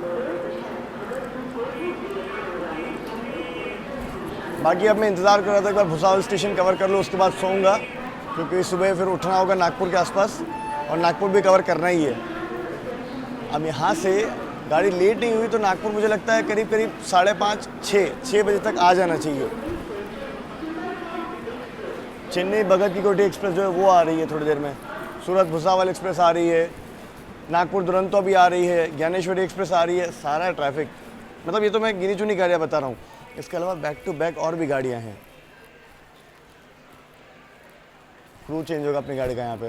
बाकी अब मैं इंतज़ार कर रहा था एक बार भुसावल स्टेशन कवर कर लूँ, उसके बाद सोऊंगा, क्योंकि सुबह फिर उठना होगा नागपुर के आसपास और नागपुर भी कवर करना ही है। अब यहाँ से गाड़ी लेट नहीं हुई तो नागपुर मुझे लगता है करीब करीब 5:30 6 बजे तक आ जाना चाहिए। चेन्नई भगत की कोठी एक्सप्रेस जो है वो आ रही है थोड़ी देर में, सूरत भुसावल एक्सप्रेस आ रही है, नागपुर दुरंतो भी आ रही है, ज्ञानेश्वरी एक्सप्रेस आ रही है, सारा ट्रैफिक, मतलब ये तो मैं गिनी चुनी गाड़ियाँ बता रहा हूँ। इसके अलावा बैक टू बैक और भी गाड़ियाँ हैं। क्रू चेंज होगा अपनी गाड़ी का यहाँ पे,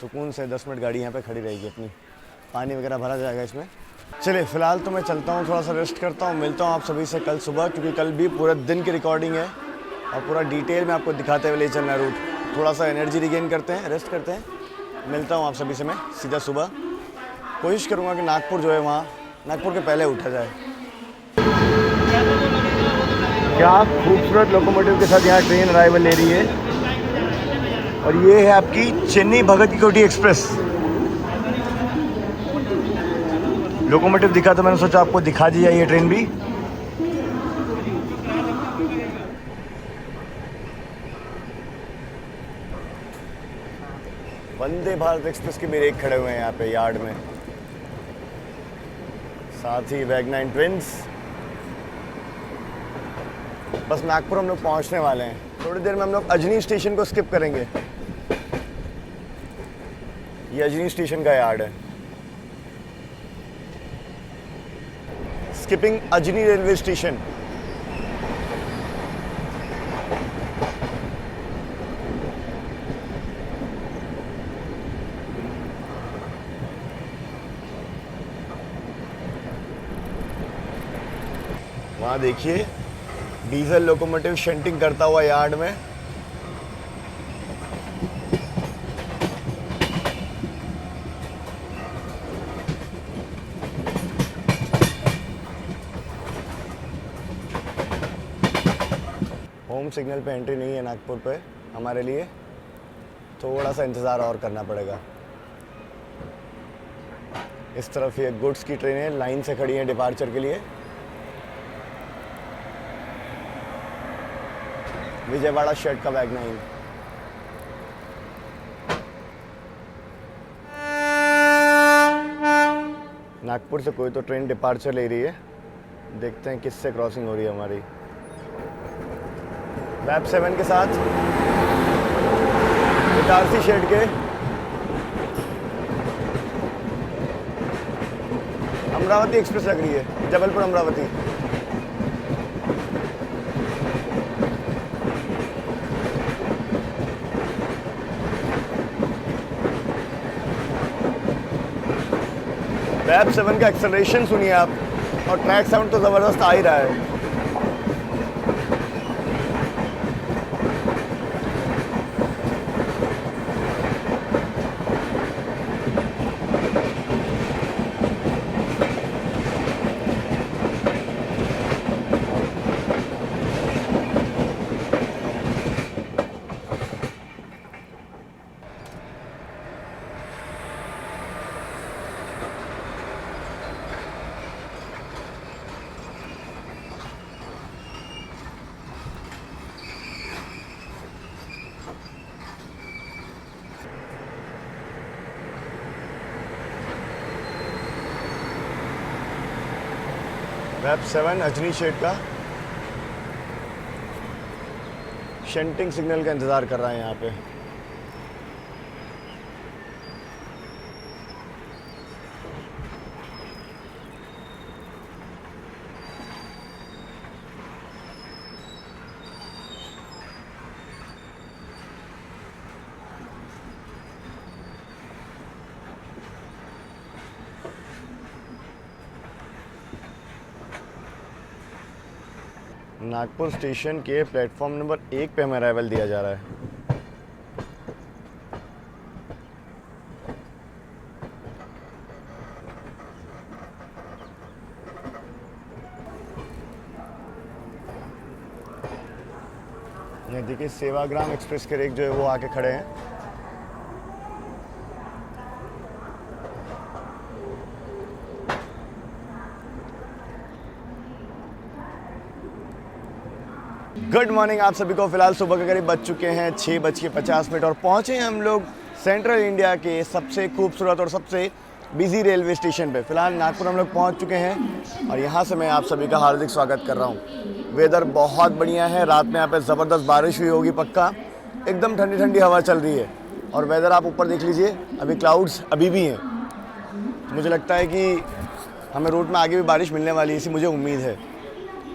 सुकून से 10 मिनट गाड़ी यहाँ पे खड़ी रहेगी अपनी, पानी वगैरह भरा जाएगा इसमें। चलिए फ़िलहाल तो मैं चलता हूँ, थोड़ा सा रेस्ट करता हूँ, मिलता हूँ आप सभी से कल सुबह, क्योंकि कल भी पूरे दिन की रिकॉर्डिंग है और पूरा डिटेल में आपको दिखाते हुए ले चलना रूट। थोड़ा सा एनर्जी रिगेन करते हैं, रेस्ट करते हैं, मिलता हूँ आप सभी से मैं सीधा सुबह। कोशिश करूँगा कि नागपुर जो है वहाँ नागपुर के पहले उठा जाए। क्या खूबसूरत लोकोमोटिव के साथ यहाँ ट्रेन अराइवल ले रही है, और ये है आपकी चेन्नई भगत की कोठी एक्सप्रेस। लोकोमोटिव दिखा तो मैंने सोचा आपको दिखा दी जाए ये ट्रेन भी। वंदे भारत एक्सप्रेस के मेरे एक खड़े हुए हैं यहाँ पे यार्ड में, साथ ही वैगनाइन ट्विंस। बस नागपुर हम लोग पहुँचने वाले हैं, थोड़ी देर में हम लोग अजनी स्टेशन को स्किप करेंगे। ये अजनी स्टेशन का यार्ड है, स्किपिंग अजनी रेलवे स्टेशन। वहाँ देखिए डीजल लोकोमोटिव शंटिंग करता हुआ यार्ड में। होम सिग्नल पे एंट्री नहीं है नागपुर पे हमारे लिए, थोड़ा सा इंतज़ार और करना पड़ेगा। इस तरफ ये गुड्स की ट्रेनें लाइन से खड़ी हैं डिपार्चर के लिए। विजयवाड़ा शर्ट का वैगनाइन। नागपुर से कोई तो ट्रेन डिपार्चर ले रही है, देखते हैं किससे क्रॉसिंग हो रही है हमारी। वैप 7 के साथ इटारसी शेड के अमरावती एक्सप्रेस लग रही है, जबलपुर अमरावती। वैप 7 का एक्सेलरेशन सुनिए आप, और ट्रैक साउंड तो ज़बरदस्त आ ही रहा है। वैप 7 अजनी शेड का शंटिंग सिग्नल का इंतज़ार कर रहा है यहाँ पे। नागपुर स्टेशन के प्लेटफॉर्म नंबर 1 पे हमें अराइवल दिया जा रहा है। ये देखिए सेवाग्राम एक्सप्रेस के रेक जो है वो आके खड़े हैं। गुड मॉर्निंग आप सभी को। फिलहाल सुबह के करीब बज चुके हैं 6:50 और पहुंचे हैं हम लोग सेंट्रल इंडिया के सबसे खूबसूरत और सबसे बिजी रेलवे स्टेशन पे। फिलहाल नागपुर हम लोग पहुंच चुके हैं और यहाँ से मैं आप सभी का हार्दिक स्वागत कर रहा हूँ। वेदर बहुत बढ़िया है, रात में यहाँ पे ज़बरदस्त बारिश हुई होगी पक्का, एकदम ठंडी ठंडी हवा चल रही है। और वेदर आप ऊपर देख लीजिए, अभी क्लाउड्स अभी भी हैं। मुझे लगता है कि हमें रूट में आगे भी बारिश मिलने वाली है, इसी मुझे उम्मीद है।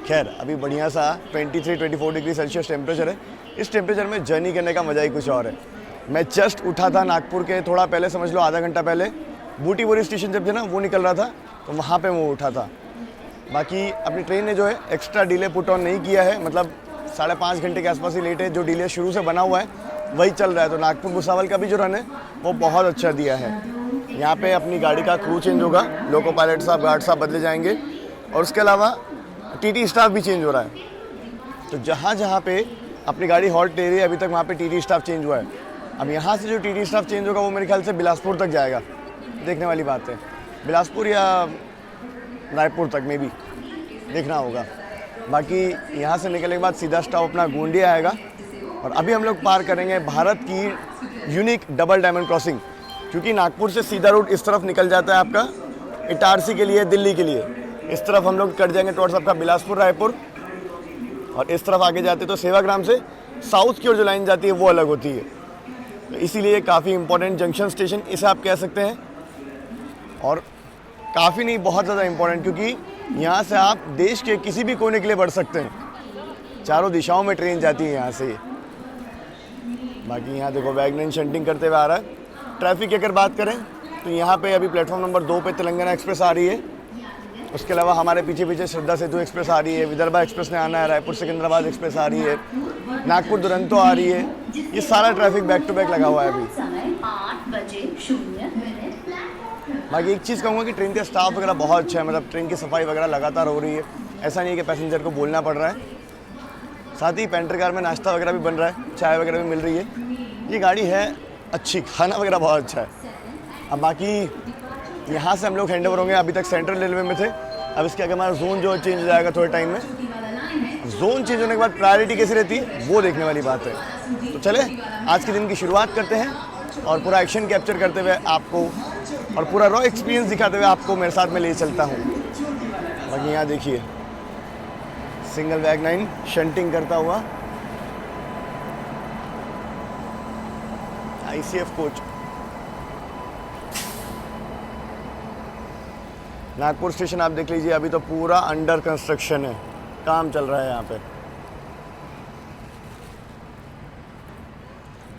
खैर अभी बढ़िया सा 23-24 डिग्री सेल्सियस टेम्परेचर है। इस टेम्परेचर में जर्नी करने का मज़ा ही कुछ और है। मैं जस्ट उठा था नागपुर के थोड़ा पहले, समझ लो आधा घंटा पहले। बूटी बोरी स्टेशन जब थे ना वो निकल रहा था, तो वहाँ पे मैं उठा था। बाकी अपनी ट्रेन ने जो है एक्स्ट्रा डिले पुट ऑन नहीं किया है, मतलब 5.5 घंटे के आसपास ही लेट है। जो डिले शुरू से बना हुआ है वही चल रहा है। तो नागपुर भुसावल का भी जो रन है वो बहुत अच्छा दिया है। यहाँ पे अपनी गाड़ी का क्रू चेंज होगा, लोको पायलट साहब, गार्ड साहब बदले जाएंगे और उसके अलावा टीटी स्टाफ भी चेंज हो रहा है। तो जहाँ जहाँ पे अपनी गाड़ी हॉल्ट ले रही है अभी तक, वहाँ पे टीटी स्टाफ चेंज हुआ है। अब यहाँ से जो टीटी स्टाफ चेंज होगा वो मेरे ख्याल से बिलासपुर तक जाएगा। देखने वाली बात है, बिलासपुर या रायपुर तक में भी देखना होगा। बाकी यहाँ से निकलने के बाद सीधा स्टॉप अपना गोंडिया आएगा और अभी हम लोग पार करेंगे भारत की यूनिक डबल डायमंड क्रॉसिंग, क्योंकि नागपुर से सीधा रूट इस तरफ निकल जाता है आपका इटारसी के लिए, दिल्ली के लिए। इस तरफ हम लोग कट जाएंगे टुवर्ड्स आपका बिलासपुर, रायपुर, और इस तरफ आगे जाते तो सेवाग्राम से साउथ की ओर जो लाइन जाती है वो अलग होती है। तो इसीलिए काफ़ी इंपॉर्टेंट जंक्शन स्टेशन इसे आप कह सकते हैं, और काफ़ी नहीं बहुत ज़्यादा इंपॉर्टेंट, क्योंकि यहाँ से आप देश के किसी भी कोने के लिए बढ़ सकते हैं। चारों दिशाओं में ट्रेन जाती है यहाँ से। बाकी यहाँ देखो वैगन शंटिंग करते हुए आ रहा है। ट्रैफिक की अगर बात करें तो यहाँ पे अभी प्लेटफॉर्म नंबर 2 पे तेलंगाना एक्सप्रेस आ रही है। उसके अलावा हमारे पीछे पीछे श्रद्धा सेतु एक्सप्रेस आ रही है, विदर्भा एक्सप्रेस ने आना है, रायपुर सिकंदराबाद एक्सप्रेस आ रही है, नागपुर दुरंतो आ रही है। ये सारा ट्रैफिक बैक टू बैक लगा हुआ है अभी। बाकी एक चीज़ कहूँगा कि ट्रेन का स्टाफ वगैरह बहुत अच्छा है, मतलब ट्रेन की सफाई वगैरह लगातार हो रही है। ऐसा नहीं है कि पैसेंजर को बोलना पड़ रहा है। साथ ही पेंट्री कार में नाश्ता वगैरह भी बन रहा है, चाय वगैरह भी मिल रही है। ये गाड़ी है अच्छी, खाना वगैरह बहुत अच्छा है। अब बाकी यहाँ से हम लोग हैंड ओवर होंगे। अभी तक सेंट्रल रेलवे में थे, अब इसके आगे हमारा जोन जो चेंज हो जाएगा थोड़े टाइम में। जोन चेंज होने के बाद प्रायोरिटी कैसी रहती है वो देखने वाली बात है। तो चले आज के दिन की शुरुआत करते हैं और पूरा एक्शन कैप्चर करते हुए आपको और पूरा रॉ एक्सपीरियंस दिखाते हुए आपको मेरे साथ में ले चलता हूँ। बाकी यहाँ देखिए सिंगल वैगन शंटिंग करता हुआ ICF कोच। नागपुर स्टेशन आप देख लीजिए, अभी तो पूरा अंडर कंस्ट्रक्शन है, काम चल रहा है यहाँ पे।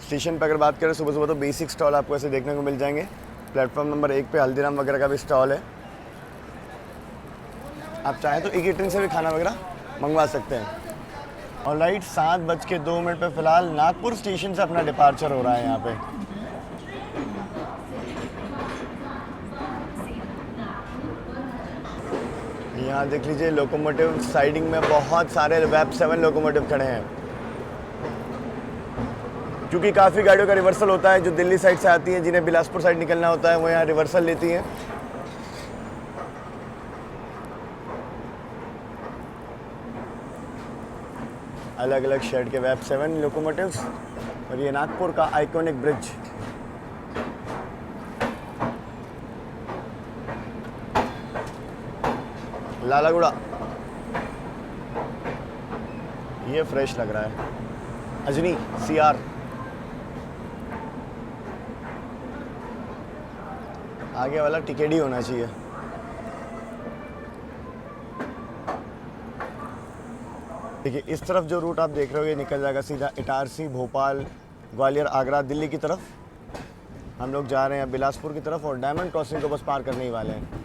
स्टेशन पर अगर बात करें सुबह सुबह तो बेसिक स्टॉल आपको ऐसे देखने को मिल जाएंगे। प्लेटफॉर्म नंबर 1 पे हल्दीराम वगैरह का भी स्टॉल है। आप चाहें तो एक ही ट्रेन से भी खाना वगैरह मंगवा सकते हैं। और लाइट 7:02 पे फ़िलहाल नागपुर स्टेशन से अपना डिपार्चर हो रहा है यहाँ पे। यहाँ देख लीजिए लोकोमोटिव साइडिंग में बहुत सारे वेब 7 लोकोमोटिव खड़े हैं, क्योंकि काफ़ी गाड़ियों का रिवर्सल होता है जो दिल्ली साइड से आती हैं, जिन्हें बिलासपुर साइड निकलना होता है वो यहाँ रिवर्सल लेती हैं। अलग अलग शेड के वेब 7 लोकोमोटिव्स। और ये नागपुर का आइकॉनिक ब्रिज। लालागुड़ा, ये फ्रेश लग रहा है। अजनी CR, आगे वाला टिकेट ही होना चाहिए। देखिए इस तरफ जो रूट आप देख रहे हो ये निकल जाएगा सीधा इटारसी, भोपाल, ग्वालियर, आगरा, दिल्ली की तरफ। हम लोग जा रहे हैं बिलासपुर की तरफ और डायमंड क्रॉसिंग को बस पार करने ही वाले हैं।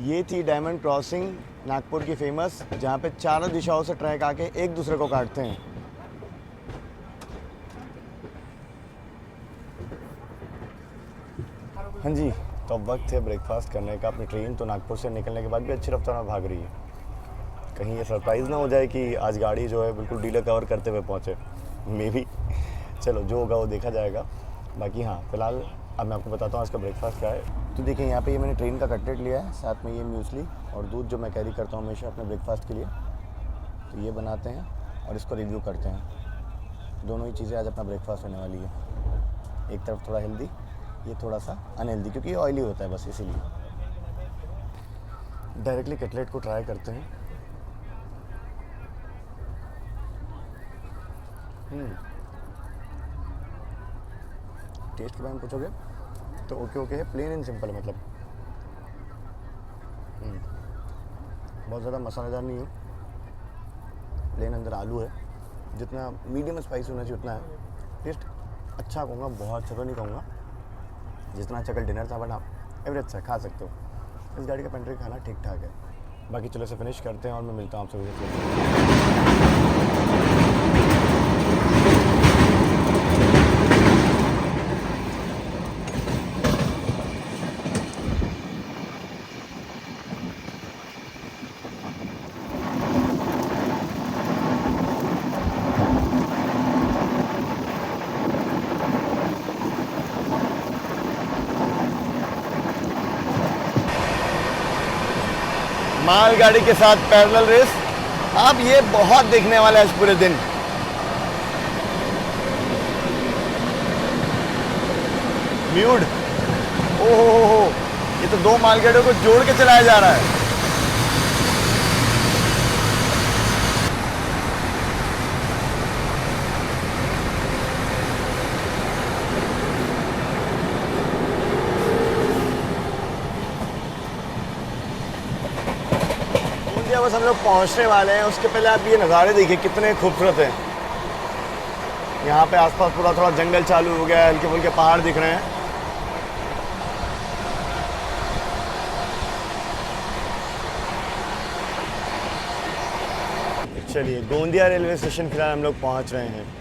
ये थी डायमंड क्रॉसिंग नागपुर की फेमस, जहाँ पे चारों दिशाओं से ट्रैक आके एक दूसरे को काटते हैं। हाँ जी, तो अब वक्त है ब्रेकफास्ट करने का। अपनी ट्रेन तो नागपुर से निकलने के बाद भी अच्छी रफ्तार में भाग रही है। कहीं ये सरप्राइज़ ना हो जाए कि आज गाड़ी जो है बिल्कुल डीलर कवर करते हुए पहुँचे, मे बी। चलो जो होगा वो देखा जाएगा। बाकी हाँ, फ़िलहाल अब मैं आपको बताता हूँ आज का ब्रेकफास्ट क्या है। तो देखिए यहाँ पे ये मैंने ट्रेन का कटलेट लिया है, साथ में ये म्यूसली और दूध जो मैं कैरी करता हूँ हमेशा अपने ब्रेकफास्ट के लिए। तो ये बनाते हैं और इसको रिव्यू करते हैं। दोनों ही चीज़ें आज अपना ब्रेकफास्ट होने वाली है। एक तरफ थोड़ा हेल्दी, ये थोड़ा सा अनहेल्दी, क्योंकि ये ऑयली होता है बस इसीलिए। डायरेक्टली कटलेट को ट्राई करते हैं। टेस्ट के बारे में पूछोगे तो ओके ओके है, प्लेन एंड सिंपल है। मतलब बहुत ज़्यादा मसालेदार नहीं है, प्लेन अंदर आलू है। जितना मीडियम स्पाइसी होना चाहिए उतना है। टेस्ट अच्छा कहूँगा, बहुत अच्छा तो नहीं कहूँगा। जितना अच्छा कल डिनर था बट आप एवरेज सा खा सकते हो। इस गाड़ी का पेंट्री खाना ठीक ठाक है। बाकी चलो से फिनिश करते हैं और मैं मिलता हूँ आपसे। मालगाड़ी के साथ पैरेलल रेस, अब ये बहुत देखने वाला है इस पूरे दिन। म्यूड, ओहो, ये तो 2 मालगाड़ियों को जोड़ के चलाया जा रहा है। बस हम लोग पहुंचने वाले हैं, उसके पहले आप ये नज़ारे देखिए कितने खूबसूरत हैं। यहाँ पे आसपास पूरा थोड़ा जंगल चालू हो गया है, हल्के फुल्के पहाड़ दिख रहे हैं। चलिए गोंदिया रेलवे स्टेशन फिलहाल हम लोग पहुँच रहे हैं।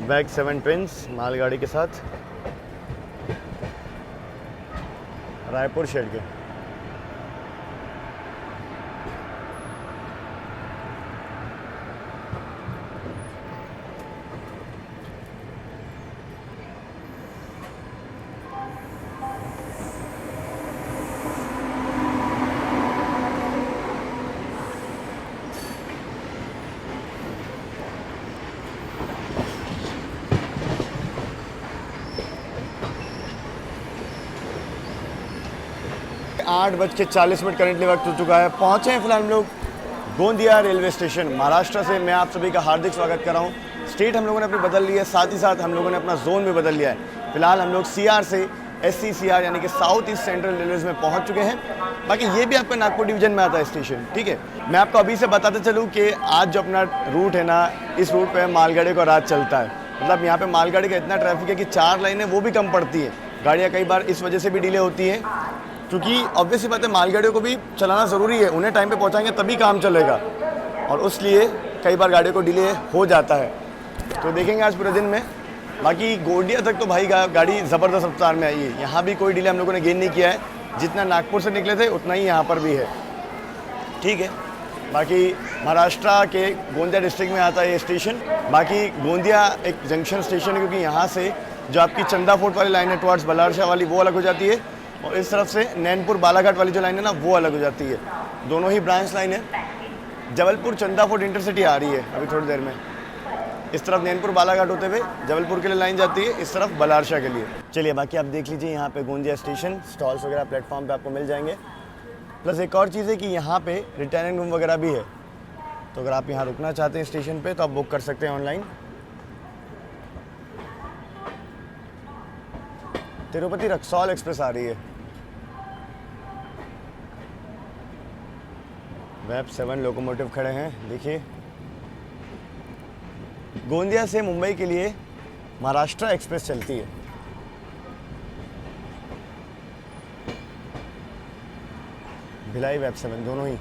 बैक 7 ट्रेन्स मालगाड़ी के साथ रायपुर शेड के। आठ बज के 40 मिनट करेंटली वक्त हो चुका है। पहुँचे हैं फिलहाल हम लोग गोंदिया रेलवे स्टेशन। महाराष्ट्र से मैं आप सभी का हार्दिक स्वागत कर रहा हूँ। स्टेट हम लोगों ने अपनी बदल ली है, साथ ही साथ हम लोगों ने अपना जोन भी बदल लिया है। फिलहाल हम लोग CR से SCCR यानी कि साउथ ईस्ट सेंट्रल रेलवेज में पहुँच चुके हैं। बाकी ये भी आपका नागपुर डिवीजन में आता है स्टेशन, ठीक है। मैं आपको अभी से बताते चलूँ कि आज जो अपना रूट है ना, इस रूट पर मालगाड़ी का राज चलता है। मतलब यहाँ पर मालगाड़ी का इतना ट्रैफिक है कि 4 लाइनें वो भी कम पड़ती हैं। गाड़ियाँ कई बार इस वजह से भी डिले होती हैं, क्योंकि ऑब्वियसली बात है मालगाड़ियों को भी चलाना ज़रूरी है। उन्हें टाइम पे पहुंचाएंगे तभी काम चलेगा, और उसलिए कई बार गाड़ियों को डिले हो जाता है। तो देखेंगे आज पूरे दिन में। बाकी गोंदिया तक तो भाई गाड़ी ज़बरदस्त रफ्तार में आई है। यहाँ भी कोई डिले हम लोगों ने गेन नहीं किया है। जितना नागपुर से निकले थे उतना ही यहाँ पर भी है, ठीक है। बाकी महाराष्ट्र के गोंदिया डिस्ट्रिक्ट में आता है ये स्टेशन। बाकी गोंदिया एक जंक्शन स्टेशन है, क्योंकि यहाँ से जो आपकी चंदा फोर्ट वाली लाइन है टुवर्ड्स बलारशाह वाली, वो अलग हो जाती है, और इस तरफ से नैनपुर बालाघाट वाली जो लाइन है ना, वो अलग हो जाती है। दोनों ही ब्रांच लाइन है। जबलपुर चंदा फोर्ट इंटरसिटी आ रही है अभी थोड़ी देर में। इस तरफ नैनपुर बालाघाट होते हुए जबलपुर के लिए लाइन जाती है, इस तरफ बलारशाह के लिए। चलिए बाकी आप देख लीजिए यहाँ पे गोंदिया स्टेशन, स्टॉल्स वगैरह प्लेटफॉर्म पे आपको मिल जाएंगे। प्लस एक और चीज़ है कि यहाँ पे रिटायरिंग रूम वगैरह भी है, तो अगर आप यहाँ रुकना चाहते हैं स्टेशन पे तो आप बुक कर सकते हैं ऑनलाइन। तिरुपति रक्सौल एक्सप्रेस आ रही है। वेब 7 लोकोमोटिव खड़े हैं, देखिए गोंदिया से मुंबई के लिए महाराष्ट्र एक्सप्रेस चलती है। भिलाई वेब 7 दोनों ही।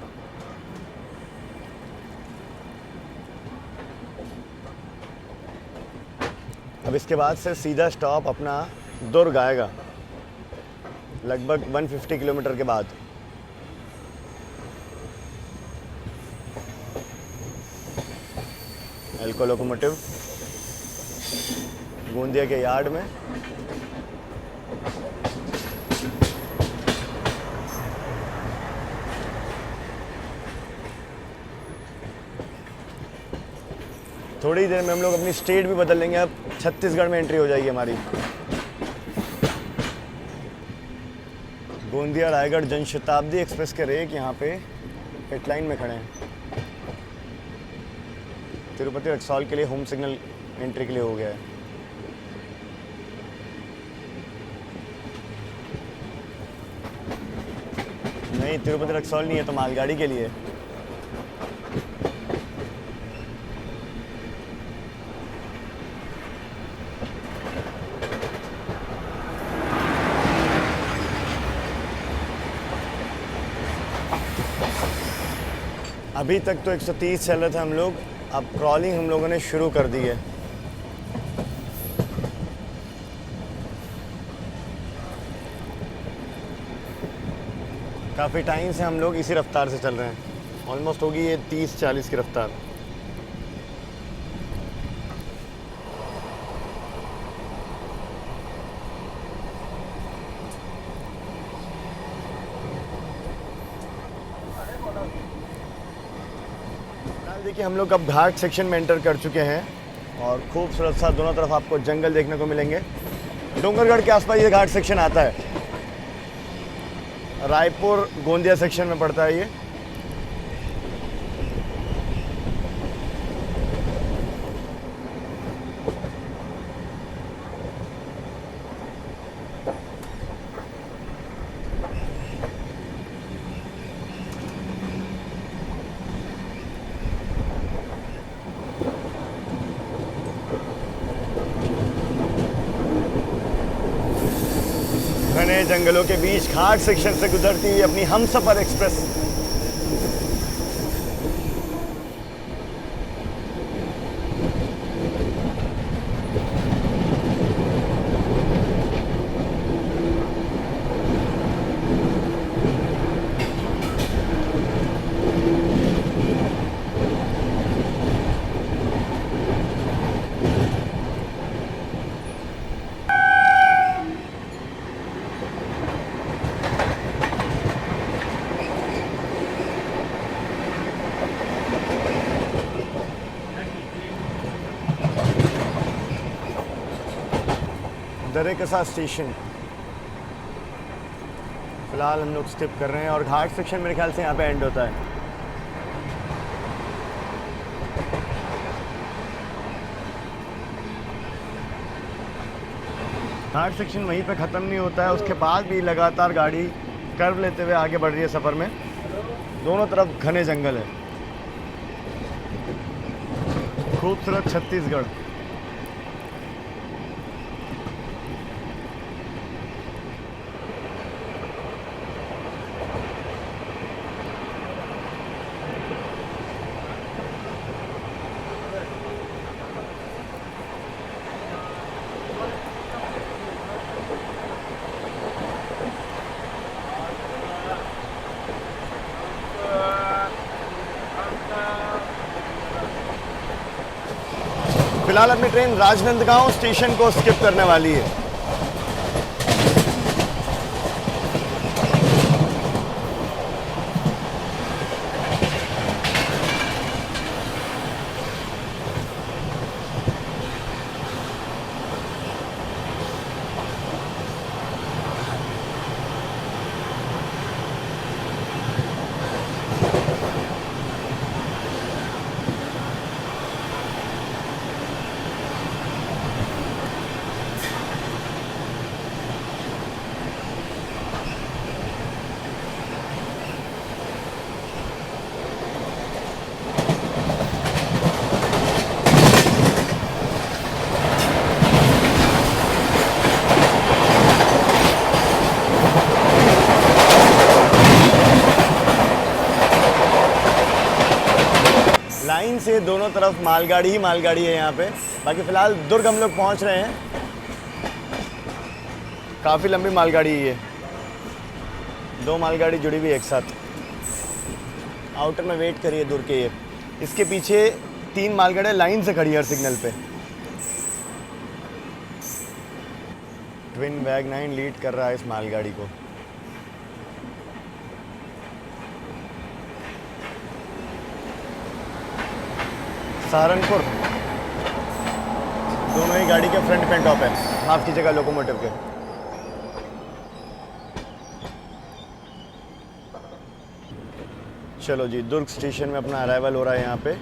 अब इसके बाद से सीधा स्टॉप अपना दुर्ग आएगा, लगभग 150 किलोमीटर के बाद। एल्को लोकोमोटिव गोंदिया के यार्ड में। थोड़ी देर में हम लोग अपनी स्टेट भी बदल लेंगे, अब छत्तीसगढ़ में एंट्री हो जाएगी हमारी। गोंदिया रायगढ़ जनशताब्दी एक्सप्रेस के रेक यहाँ पे पिट लाइन में खड़े हैं। तिरुपति रक्सौल के लिए होम सिग्नल एंट्री के लिए हो गया है। नहीं, तिरुपति रक्सौल नहीं है, तो मालगाड़ी के लिए। अभी तक तो 130 चल रहे थे हम लोग, अब क्रॉलिंग हम लोगों ने शुरू कर दी है। काफ़ी टाइम से हम लोग इसी रफ्तार से चल रहे हैं, ऑलमोस्ट होगी ये 30-40 की रफ्तार। देखिए हम लोग अब घाट सेक्शन में एंटर कर चुके हैं और खूबसूरत सा दोनों तरफ आपको जंगल देखने को मिलेंगे। डोंगरगढ़ के आसपास ये घाट सेक्शन आता है। रायपुर गोंदिया सेक्शन में पड़ता है ये। घने जंगलों के बीच घाट सेक्शन से गुजरती हुई अपनी हमसफर एक्सप्रेस। दरेकसा स्टेशन फिलहाल हम लोग स्किप कर रहे हैं और घाट सेक्शन मेरे ख्याल से यहाँ पे एंड होता है। घाट सेक्शन वहीं पे ख़त्म नहीं होता है, उसके बाद भी लगातार गाड़ी कर्व लेते हुए आगे बढ़ रही है सफ़र में। दोनों तरफ घने जंगल है। खूबसूरत छत्तीसगढ़। फिलहाल अपनी ट्रेन राजनांदगांव स्टेशन को स्किप करने वाली है। लाइन से दोनों तरफ मालगाड़ी ही मालगाड़ी है यहाँ पे। बाकी फ़िलहाल दुर्ग हम लोग पहुँच रहे हैं। काफ़ी लंबी मालगाड़ी है ये, 2 मालगाड़ी जुड़ी हुई एक साथ। आउटर में वेट करिए दुर्ग के। ये इसके पीछे 3 मालगाड़ियाँ लाइन से खड़ी है हर सिग्नल पे। ट्विन बैग 9 लीड कर रहा है इस मालगाड़ी को। सहारनपुर, दोनों ही गाड़ी के फ्रंट पे टॉप है, माफ कीजिएगा लोकोमोटिव के। चलो जी, दुर्ग स्टेशन में अपना अराइवल हो रहा है यहाँ पे।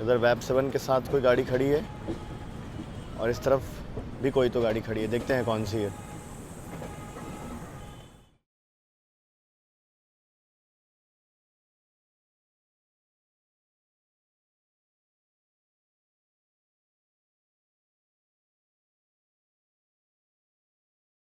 इधर वेब 7 के साथ कोई गाड़ी खड़ी है और इस तरफ भी कोई तो गाड़ी खड़ी है, देखते हैं कौन सी है।